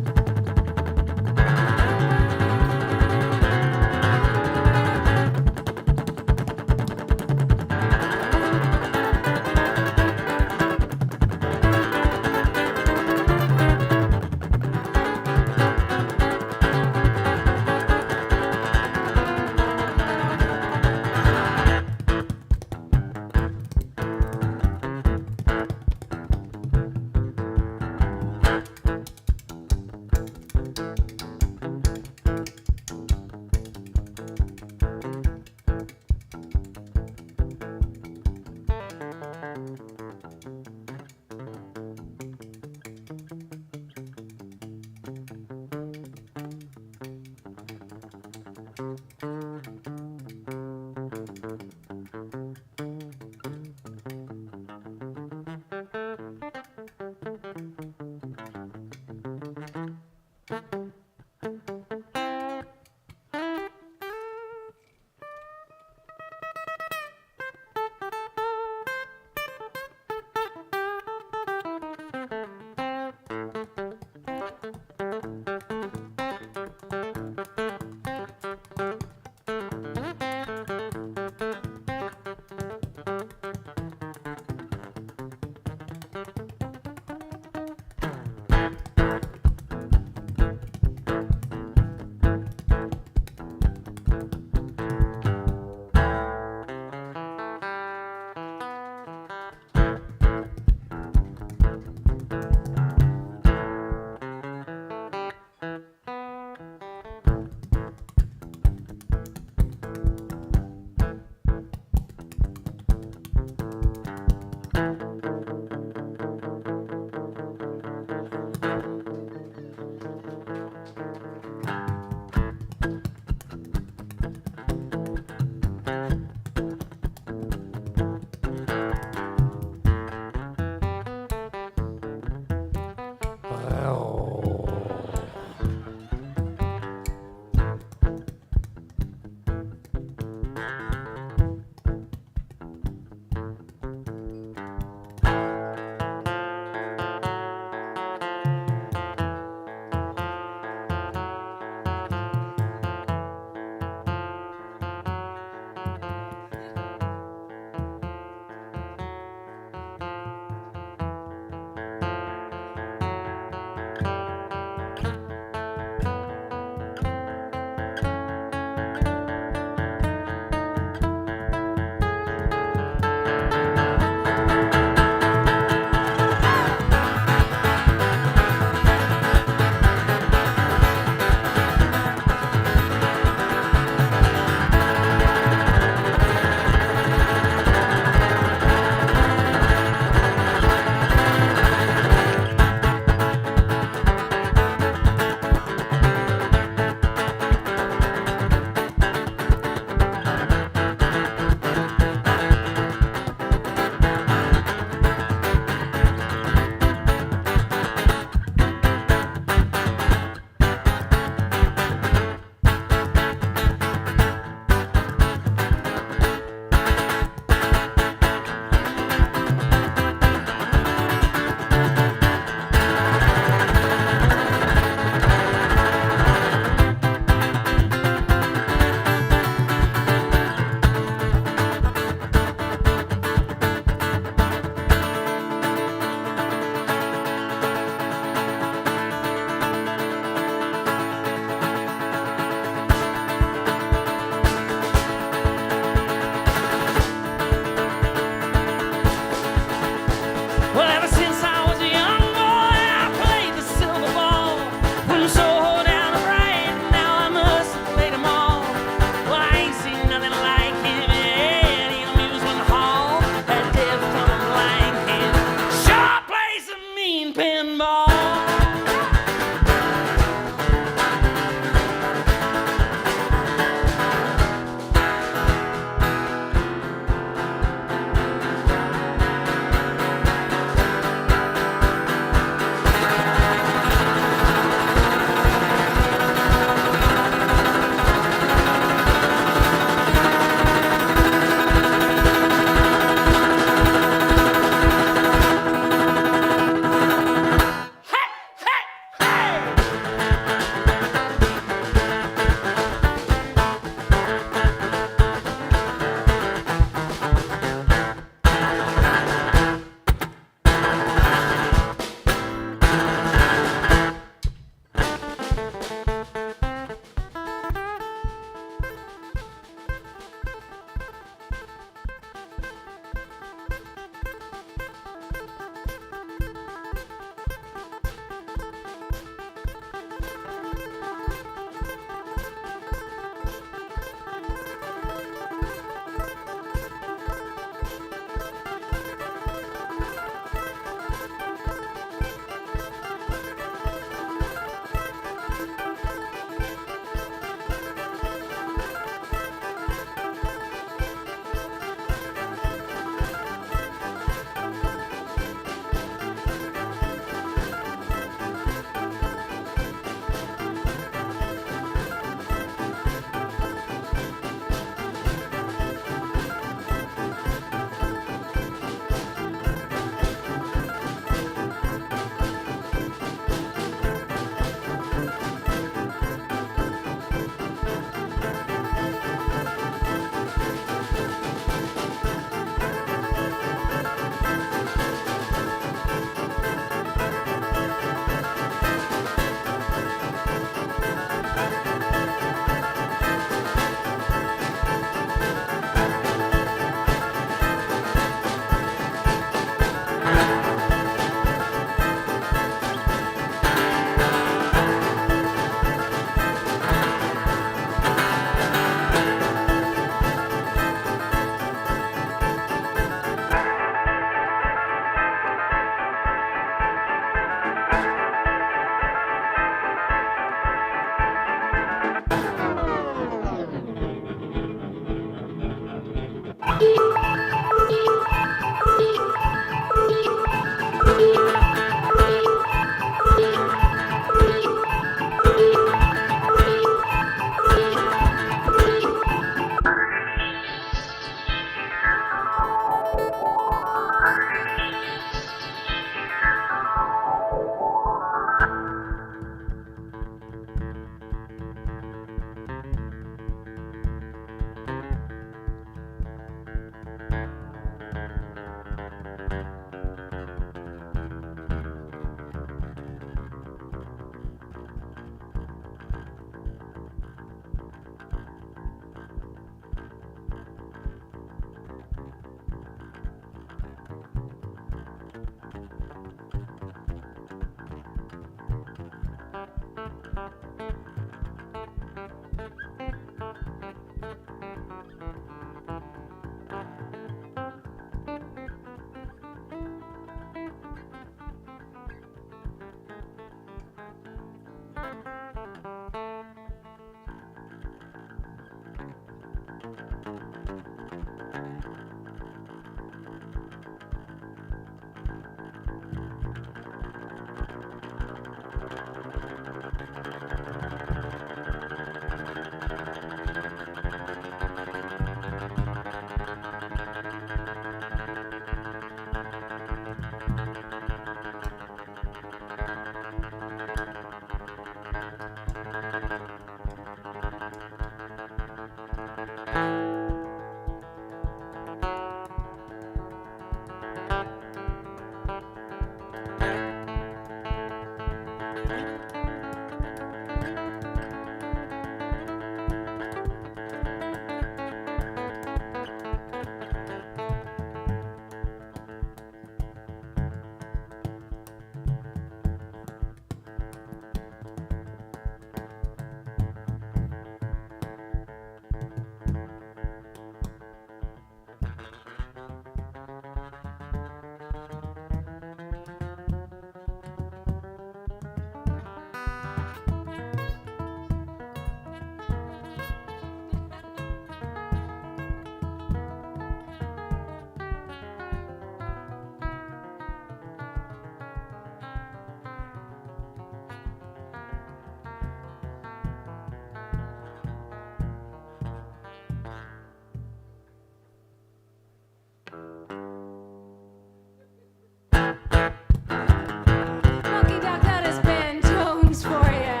Monkey Duck, that has been Jones for ya.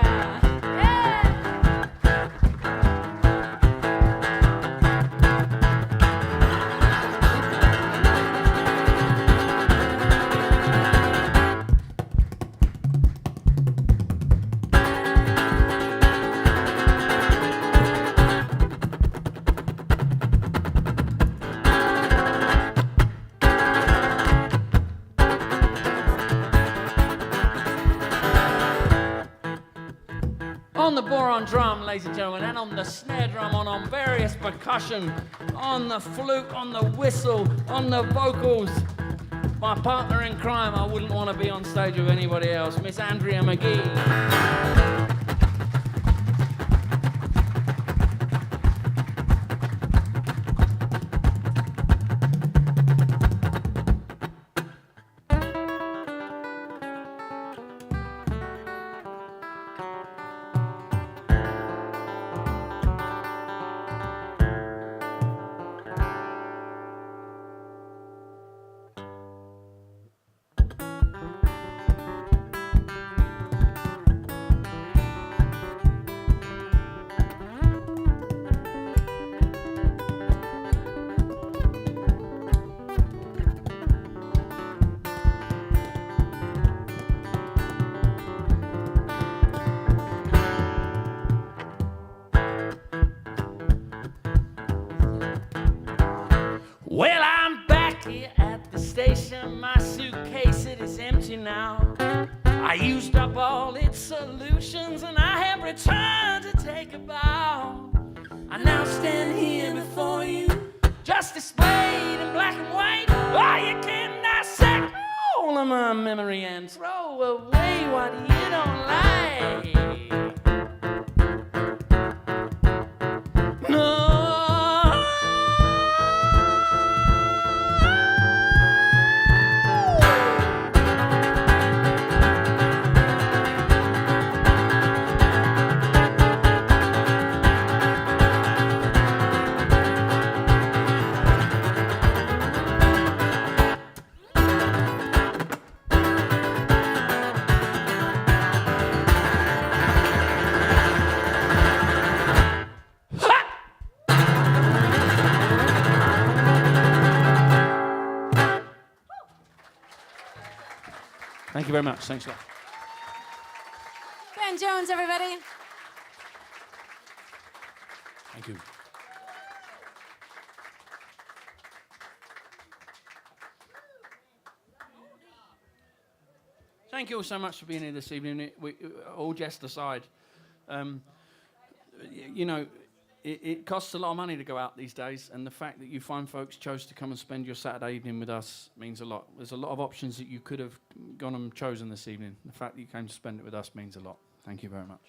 On the boron drum, ladies and gentlemen, and on the snare drum, on various percussion, on the flute, on the whistle, on the vocals. My partner in crime, I wouldn't want to be on stage with anybody else, Miss Andrea McGee. Well, I'm back here at the station. My suitcase, it is empty now. I used up all its solutions and I have returned to take a bow. I now stand here before you, just displayed in black and white. Oh, you can dissect all of my memory and throw away what you don't like. No. Thank you very much. Thanks a lot. Ben Jones, everybody. Thank you. Thank you all so much for being here this evening. All jest aside, you know, it costs a lot of money to go out these days, and the fact that you fine folks chose to come and spend your Saturday evening with us means a lot. There's a lot of options that you could have gone and chosen this evening. The fact that you came to spend it with us means a lot. Thank you very much.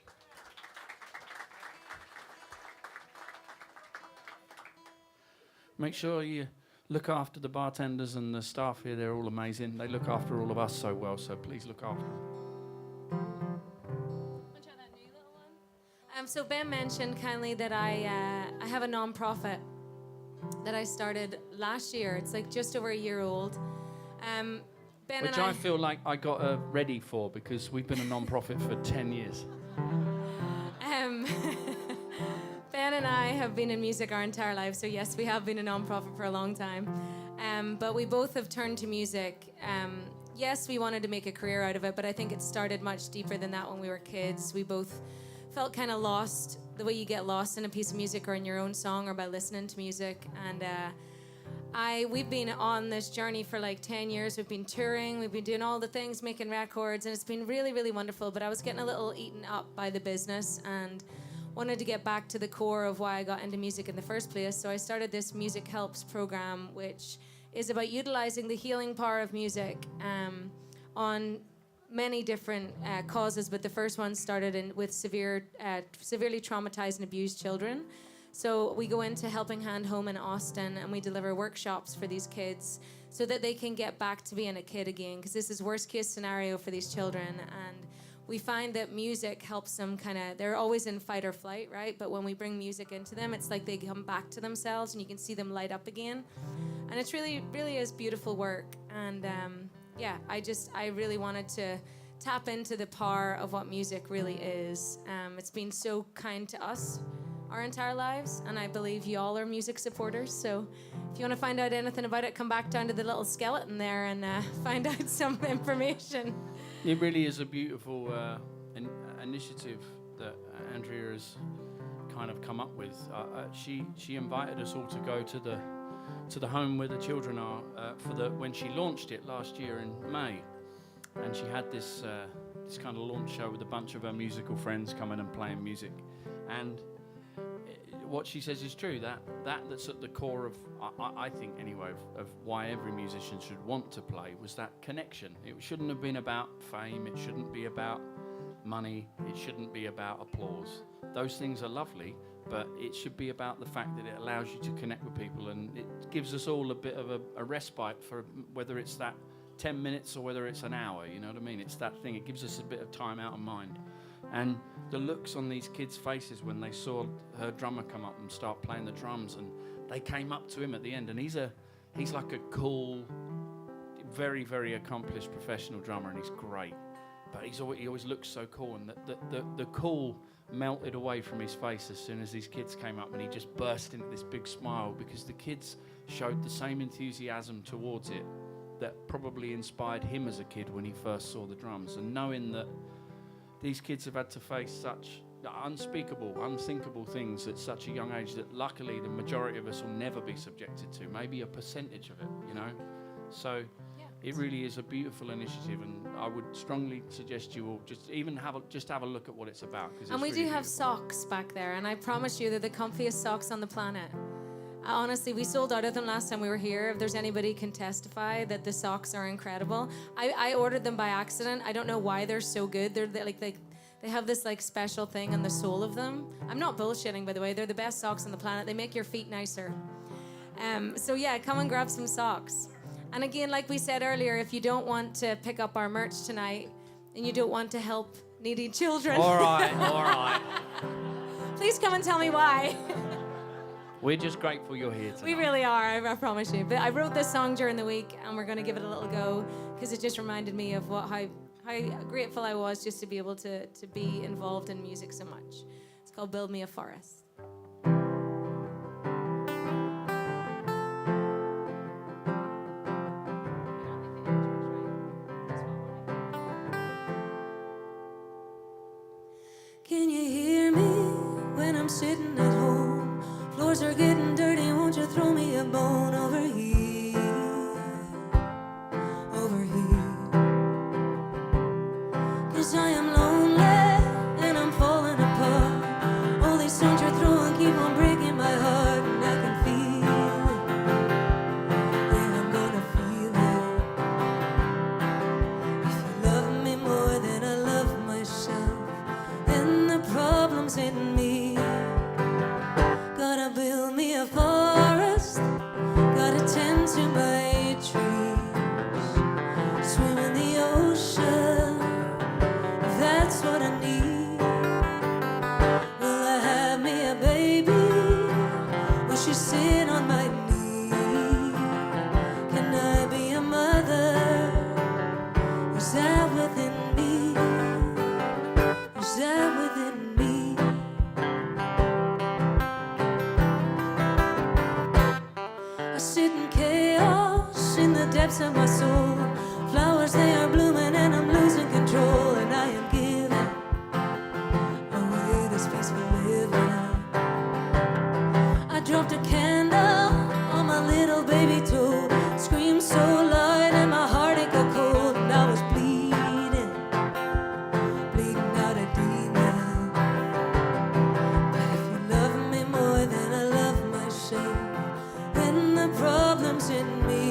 Make sure you look after the bartenders and the staff here. They're all amazing. They look after all of us so well, so please look after them. So Ben mentioned kindly that I have a non-profit that I started last year. It's like just over a year old. Ben Which I feel like I got ready for, because we've been a non-profit for 10 years. Ben and I have been in music our entire lives, so yes, we have been a non-profit for a long time. But we both have turned to music. Yes, we wanted to make a career out of it, but I think it started much deeper than that when we were kids. We both felt kind of lost, the way you get lost in a piece of music or in your own song or by listening to music. And we've been on this journey for like 10 years. We've been touring, we've been doing all the things, making records, and it's been really, really wonderful. But I was getting a little eaten up by the business and wanted to get back to the core of why I got into music in the first place. So I started this Music Helps program, which is about utilizing the healing power of music on many different causes, but the first one started with severely traumatized and abused children. So we go into Helping Hand Home in Austin, and we deliver workshops for these kids so that they can get back to being a kid again, because this is worst case scenario for these children. And we find that music helps them they're always in fight or flight, right? But when we bring music into them, it's like they come back to themselves and you can see them light up again. And it's really, really is beautiful work. And I really wanted to tap into the power of what music really is. It's been so kind to us our entire lives, and I believe you all are music supporters. So if you want to find out anything about it, come back down to the little skeleton there and find out some information. It really is a beautiful initiative that Andrea has kind of come up with. She invited us all to go to the home where the children are when she launched it last year in May, and she had this kind of launch show with a bunch of her musical friends coming and playing music. And what she says is true, that's at the core of, I think anyway, of why every musician should want to play, was that connection. It shouldn't have been about fame, it shouldn't be about money, it shouldn't be about applause. Those things are lovely, but it should be about the fact that it allows you to connect with people, and it gives us all a bit of a respite, for whether it's that 10 minutes or whether it's an hour, you know what I mean? It's that thing, it gives us a bit of time out of mind. And the looks on these kids' faces when they saw her drummer come up and start playing the drums, and they came up to him at the end, and he's like a cool, very, very accomplished professional drummer, and he's great. But he always looks so cool, and the cool melted away from his face as soon as these kids came up, and he just burst into this big smile, because the kids showed the same enthusiasm towards it that probably inspired him as a kid when he first saw the drums. And knowing that these kids have had to face such unspeakable, unthinkable things at such a young age that luckily the majority of us will never be subjected to, maybe a percentage of it, you know? So it really is a beautiful initiative, and I would strongly suggest you all just have a look at what it's about. And we do have socks back there, and I promise you they're the comfiest socks on the planet. Honestly, we sold out of them last time we were here. If there's anybody can testify that the socks are incredible. I ordered them by accident. I don't know why they're so good. They're like they have this like special thing on the sole of them. I'm not bullshitting, by the way. They're the best socks on the planet. They make your feet nicer. So yeah, come and grab some socks. And again, like we said earlier, if you don't want to pick up our merch tonight and you don't want to help needy children, all right. Please come and tell me why. We're just grateful you're here tonight. We really are, I promise you. But I wrote this song during the week, and we're going to give it a little go, because it just reminded me of how grateful I was just to be able to be involved in music so much. It's called Build Me a Forest. sitting at home. Floors are getting dirty, won't you throw me a bone over here? Over here. 'Cause I am lonely and I'm falling apart. All these songs you're throwing keep on breaking my heart, and I can feel it. Yeah, I'm gonna feel it. If you love me more than I love myself, then the problem's in me. Gotta build me a forest, gotta tend to my trees, swim in the ocean, that's what I need. Will I have me a baby? Will she sit on my knee? Can I be a mother? Is that within me? Is that within me? I sit in chaos in the depths of my soul. Flowers, they are blooming and I'm losing control, and I am giving away this peaceful living. I dropped a candle on my little baby toe, screamed so loud and my heart it got cold, and I was bleeding, bleeding out a demon. But if you love me more than I love myself, then the problem's in me.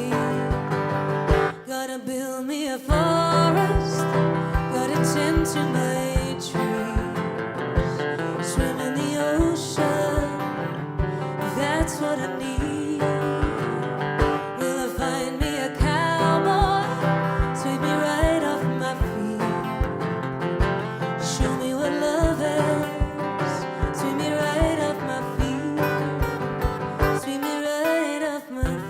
Gotta build me a forest, gotta tend to my trees, swim in the ocean, that's what I need. Will I find me a cowboy, sweep me right off my feet, show me what love is, sweep me right off my feet, sweep me right off my feet.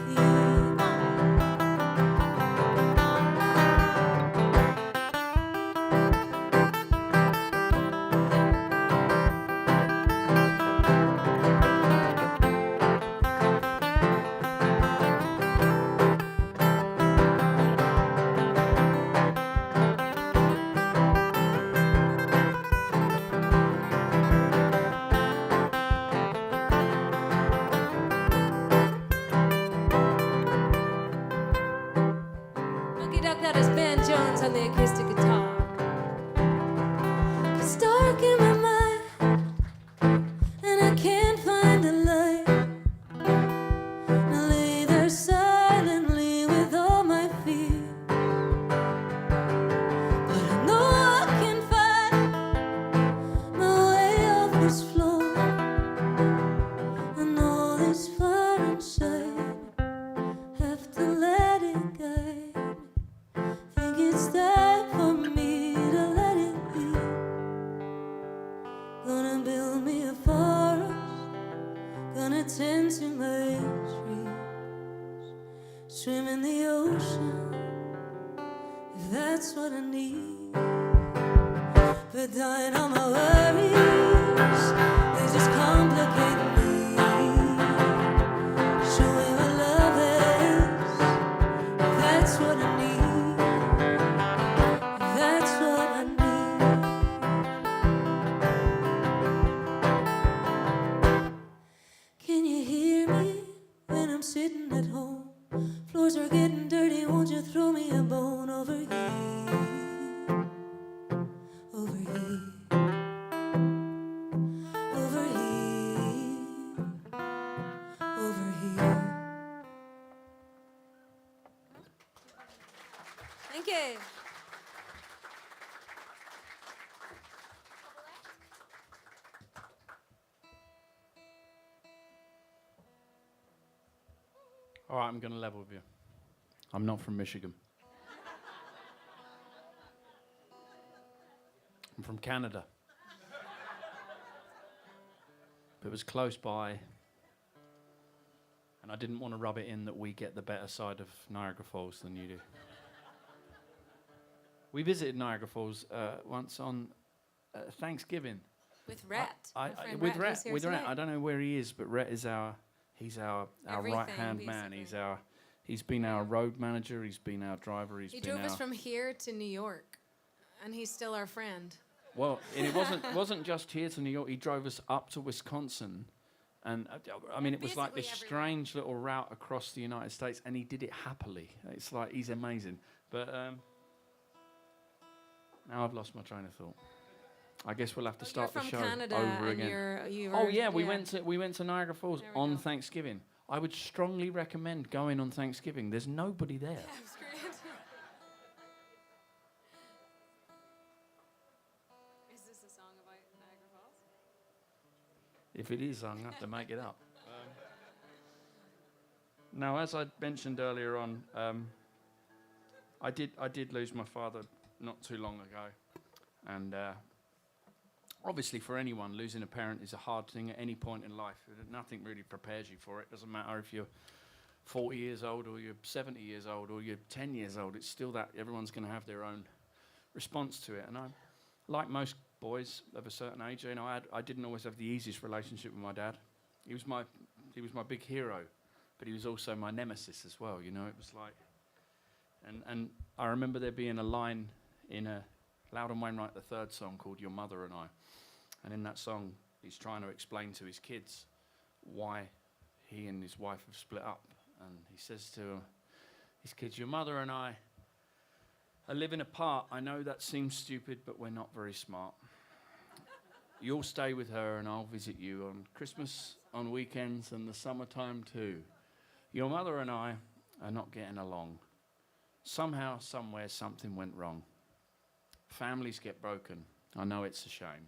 Monkey Duck, that is Ben Jones on the acoustic guitar. It's dark in my mind, and I can't find the light. I lay there silently with all my fear, but I know I can find my way off this floor, and all this fire inside, have to let it guide. Think it's time for me to let it be. Gonna build me a forest, gonna tend to my trees, swim in the ocean, if that's what I need. But dying all my worries, they just complicate me. Show me what love is, if that's what I need. That's what I need. Can you hear me when I'm sitting at home? Floors are getting dirty, won't you throw me a bone over here? Over here. Over here. Over here. Thank you. All right, I'm going to level with you. I'm not from Michigan. I'm from Canada. But it was close by, and I didn't want to rub it in that we get the better side of Niagara Falls than you do. We visited Niagara Falls once on Thanksgiving. With Rhett. With Rhett. I don't know where he is, but Rhett is he's our right hand man. He's been our road manager. He's been our driver. He drove us from here to New York, and he's still our friend. Well, and it wasn't just here to New York. He drove us up to Wisconsin, and I mean, it was like this Basically strange little route across the United States, and he did it happily. It's like he's amazing. But now I've lost my train of thought. I guess we'll have to start You're the from show Canada over and again. you Oh were- yeah, we went to Niagara Falls There we on go. Thanksgiving. I would strongly recommend going on Thanksgiving. There's nobody there. That was great. Is this a song about Niagara Falls? If it is, I'm going to have to make it up. Now, as I mentioned earlier on, I did lose my father not too long ago. And obviously for anyone, losing a parent is a hard thing at any point in life. Nothing really prepares you for it. Doesn't matter if you're 40 years old or you're 70 years old or you're 10 years old. It's still that everyone's going to have their own response to it. And I, like most boys of a certain age, you know, I didn't always have the easiest relationship with my dad. He was my big hero, but he was also my nemesis as well. You know, it was like, and I remember there being a line in a Loudon Wainwright III song called "Your Mother and I," and in that song, he's trying to explain to his kids why he and his wife have split up, and he says to his kids, "Your mother and I are living apart. I know that seems stupid, but we're not very smart. You'll stay with her and I'll visit you on Christmas, on weekends, and the summertime too. Your mother and I are not getting along. Somehow, somewhere, something went wrong. Families get broken. I know it's a shame,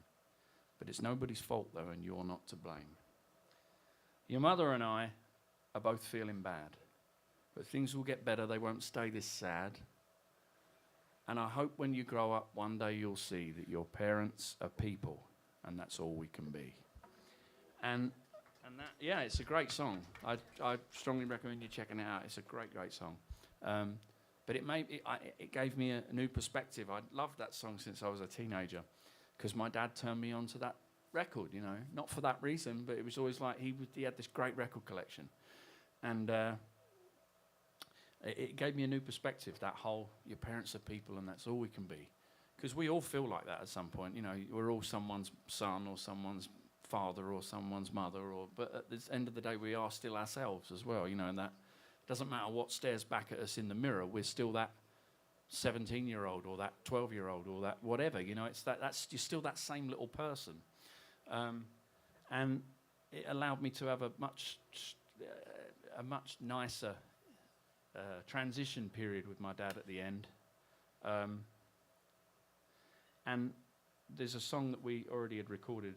but it's nobody's fault though, and you're not to blame. Your mother and I are both feeling bad, but things will get better. They won't stay this sad. And I hope when you grow up, one day you'll see that your parents are people, and that's all we can be." And that, yeah, it's a great song. I strongly recommend you checking it out. It's a great song. But it gave me a new perspective. I'd loved that song since I was a teenager, because my dad turned me on to that record, you know. Not for that reason, but it was always like he had this great record collection. And it gave me a new perspective, that whole, your parents are people and that's all we can be. Because we all feel like that at some point, you know. We're all someone's son or someone's father or someone's mother, but at the end of the day, we are still ourselves as well, you know, and that doesn't matter what stares back at us in the mirror, we're still that 17-year-old or that 12-year-old or that whatever, you know, you're still that same little person. And it allowed me to have a much nicer transition period with my dad at the end. And there's a song that we already had recorded.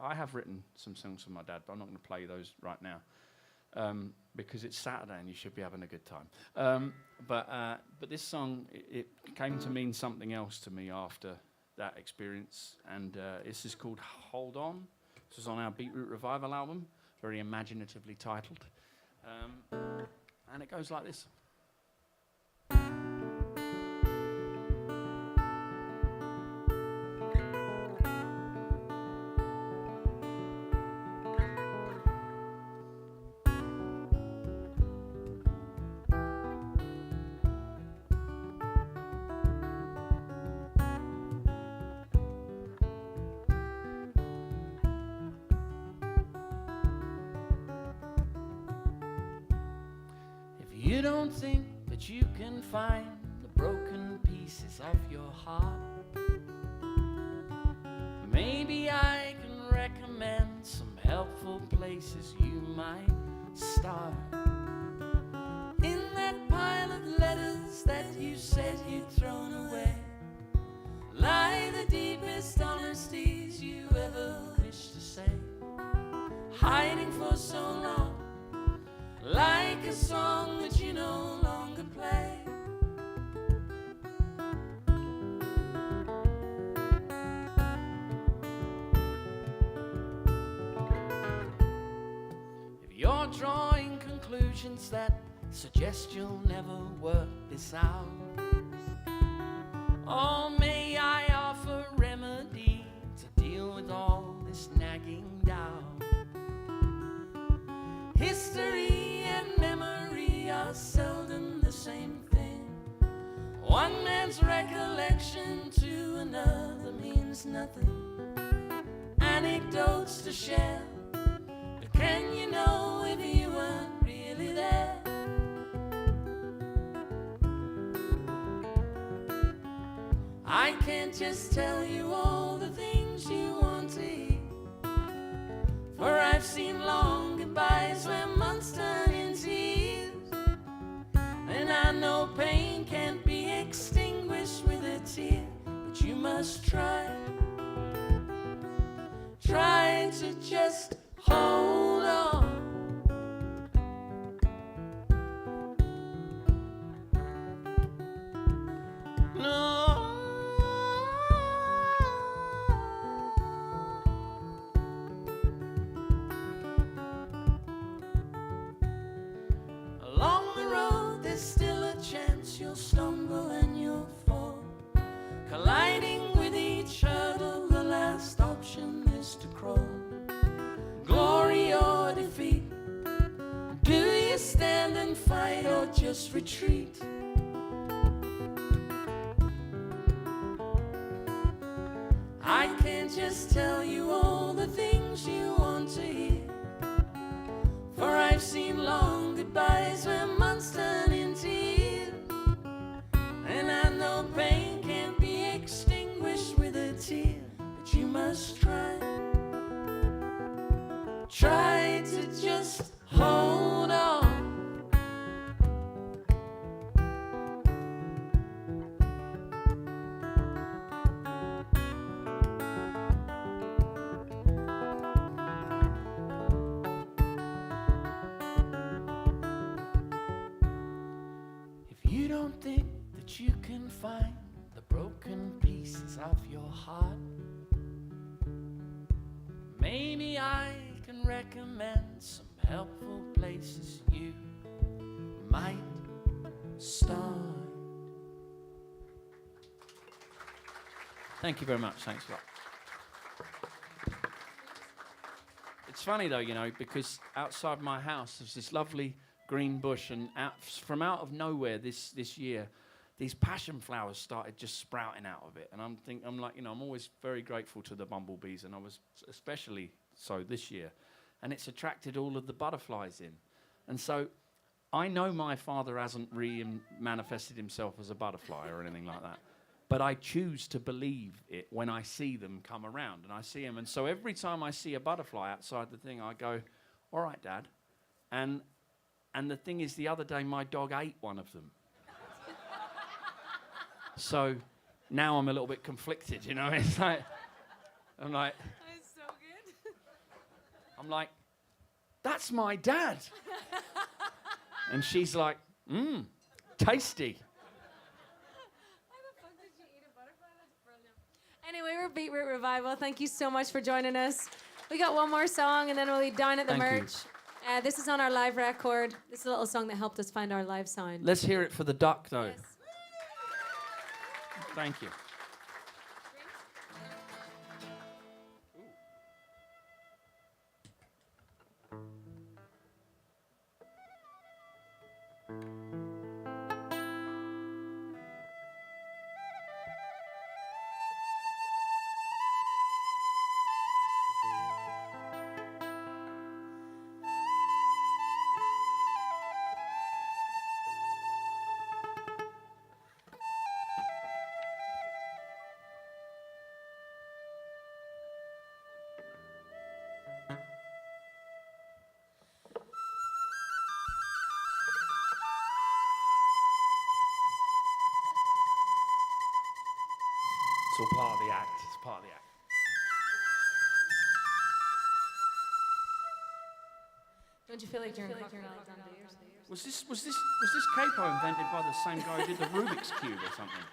I have written some songs for my dad, but I'm not going to play those right now. Because it's Saturday and you should be having a good time. But this song, it came to mean something else to me after that experience. And this is called Hold On. This was on our Beetroot Revival album, very imaginatively titled. And it goes like this. You don't think that you can find the broken pieces of your heart? Maybe I can recommend some helpful places you might start. In that pile of letters that you said you'd thrown away lie the deepest honesties you ever wished to say, hiding for so long, like a song that you no longer play. If you're drawing conclusions that suggest you'll never work this out, or may I offer remedy to deal with all this nagging doubt? History and memory are seldom the same thing. One man's recollection to another means there's nothing, anecdotes to share. But can you know if you weren't really there? I can't just tell you all the things you want to hear, for I've seen long goodbyes where months turn into years. And I know pain can't be extinguished with a tear, but you must try to just hold on. No. Along the road there's still a chance you'll stumble and you'll fall, colliding with each other. The last option is to crawl. Glory or defeat, do you stand and fight or just retreat? I can't just tell you all the things you want to hear, for I've seen long goodbyes when months turn into years. And I know pain can't be extinguished with a tear, but you must try to just hold on. If you don't think that you can find the broken pieces of your heart, maybe I can recommend some helpful places you might start. Thank you very much. Thanks a lot. It's funny though, you know, because outside my house there's this lovely green bush, and from out of nowhere this year, these passion flowers started just sprouting out of it. And I'm like, you know, I'm always very grateful to the bumblebees, and I was especially so this year. And it's attracted all of the butterflies in. And so I know my father hasn't manifested himself as a butterfly or anything like that, but I choose to believe it when I see them come around, and I see them. And so every time I see a butterfly outside the thing, I go, all right, Dad. And the thing is, the other day, my dog ate one of them. So now I'm a little bit conflicted, you know? It's like, I'm like... That's so good. I'm like, that's my dad. And she's like, tasty. Why the fuck did you eat a butterfly? That's brilliant. Anyway, we're Beetroot Revival. Thank you so much for joining us. We got one more song, and then we'll be down at the Thank you. merch. This is on our live record. This is a little song that helped us find our live sound. Let's hear it for the duck, though. Yes. Thank you. It's all part of the act. It's part of the act. Don't you feel like you're in Cocktail Alexander? Was this capo invented by the same guy who did the Rubik's Cube or something?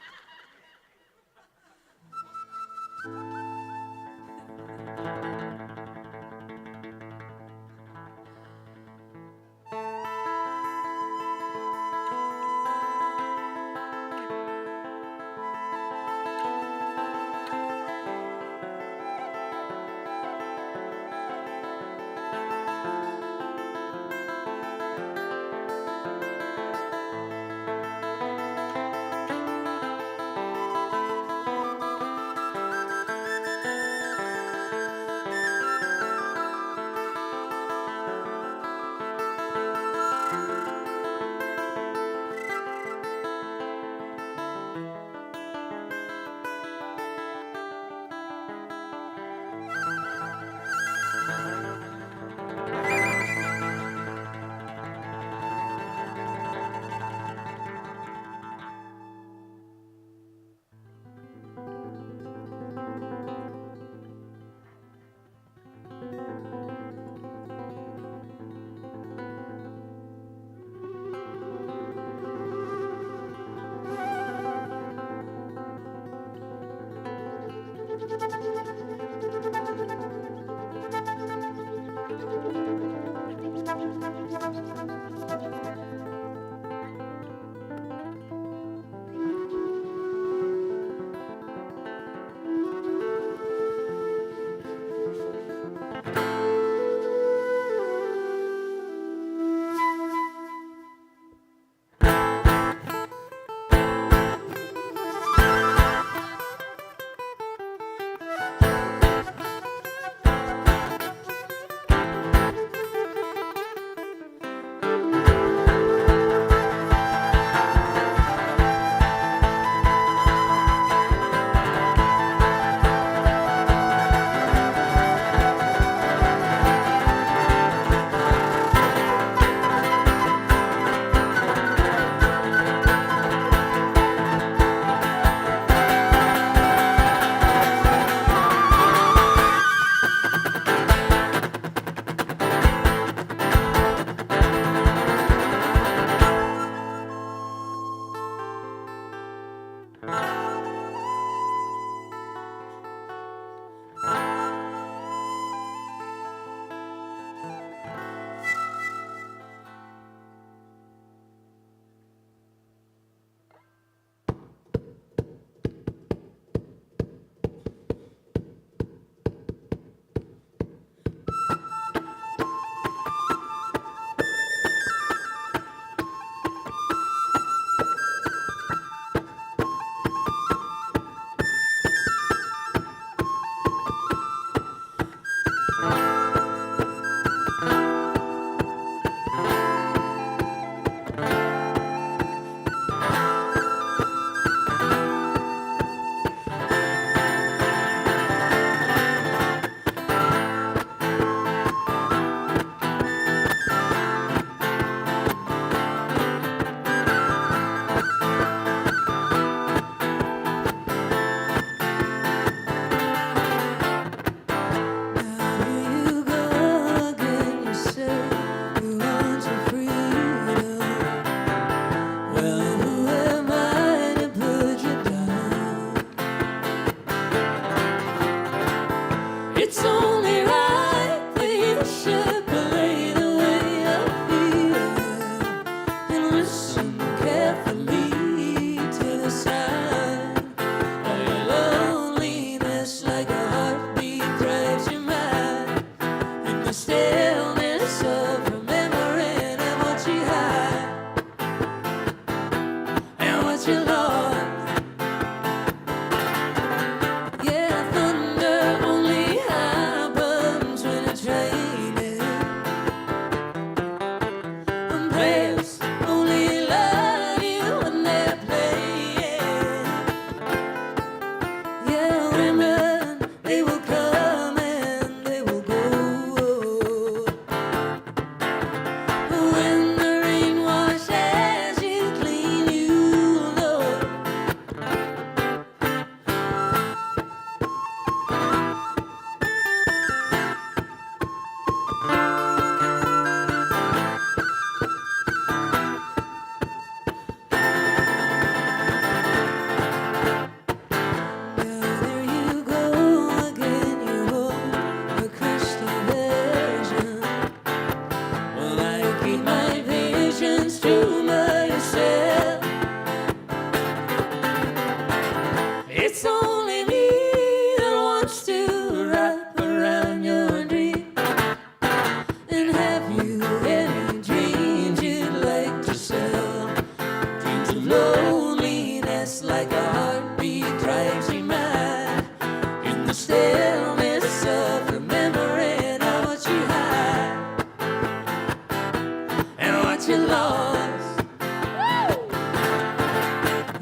get you lost.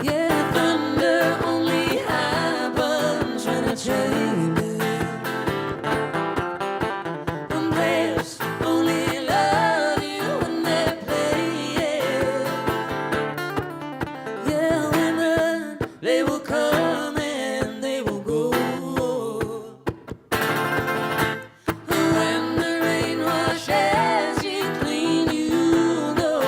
Yeah, thunder only happens when it's raining. And players only love you when they're playing. Yeah, women, they will come and they will go. When the rain washes you clean, you know.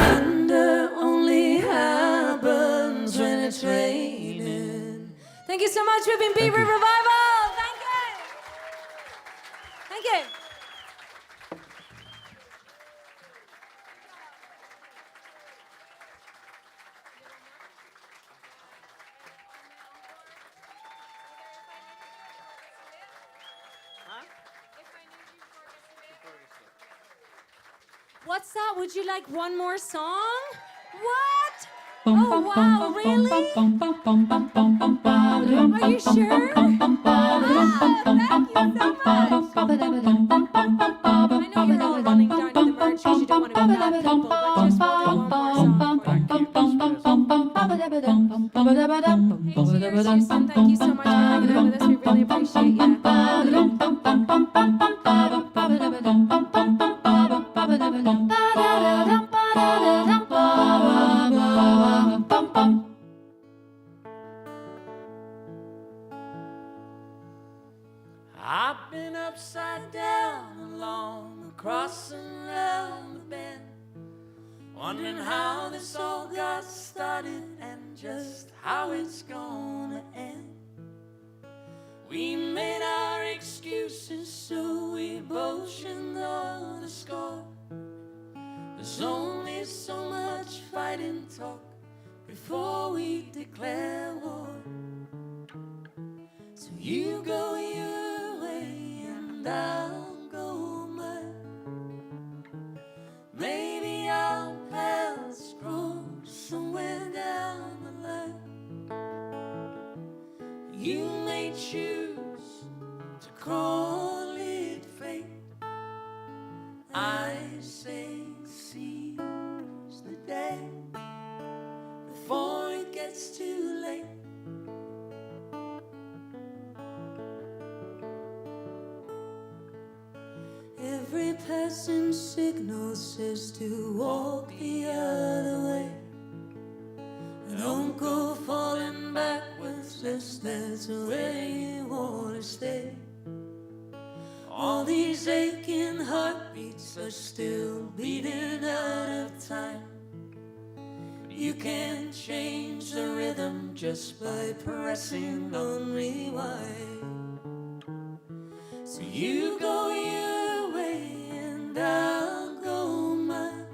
Thunder only happens when it's raining. Thank you so much. We've been Beaver Revival. Thank you. Thank you. What's that? Would you like one more song? What? Oh, wow, really? Are you sure? Thank you so much. I know you're all running down to the merch because you don't want to be bad people, but just one more song for you. Hey, cheers, Houston. Thank you so much for hanging out with us. We really appreciate you. I've been upside down along, across and round the bend, wondering how this all got started and just how it's gonna end. We made our excuses, so we both should know the score. There's only so much fight and talk before we declare war. So you go your way and I'll go mine. Maybe our paths cross somewhere down the line. You may choose to call it fate. I say seize the day before it gets too late. Every passing signal says to walk the other way. Don't go falling backwards, unless that's where you wanna stay. All these aching heartbeats are still beating out of time. You can't change the rhythm just by pressing on rewind. So you go your way and I'll go mine.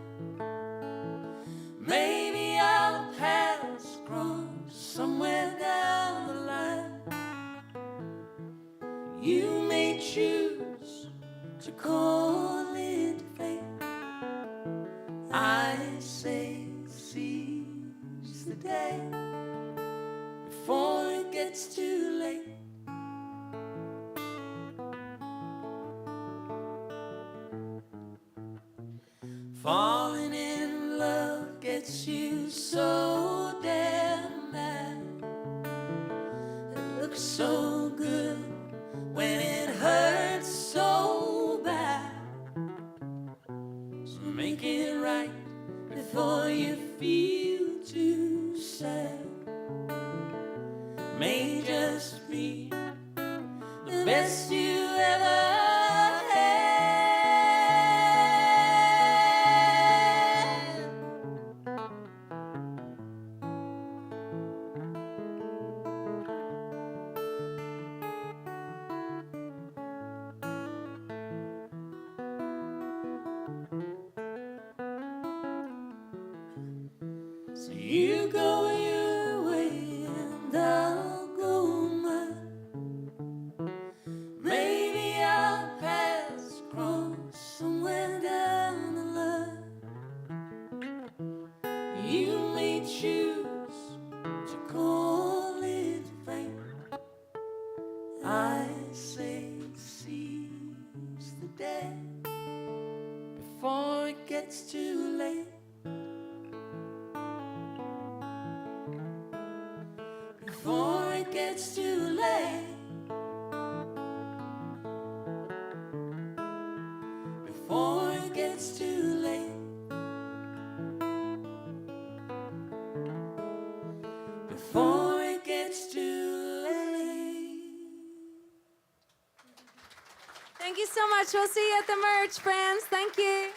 Maybe our paths cross somewhere down the line. You may choose to call it fate. I say seize the day before it gets too late. Falling in love gets you so damn mad. It looks so good when it hurts so bad. So make it right before you feel too sad. May just be the best you ever had. So you go your way and I'll go mine. Maybe our paths cross somewhere down the line. You may choose to call it fate. I say seize the day before it gets too late. Before it gets too late. Before it gets too late. Before it gets too late. Thank you so much. We'll see you at the merch, friends. Thank you.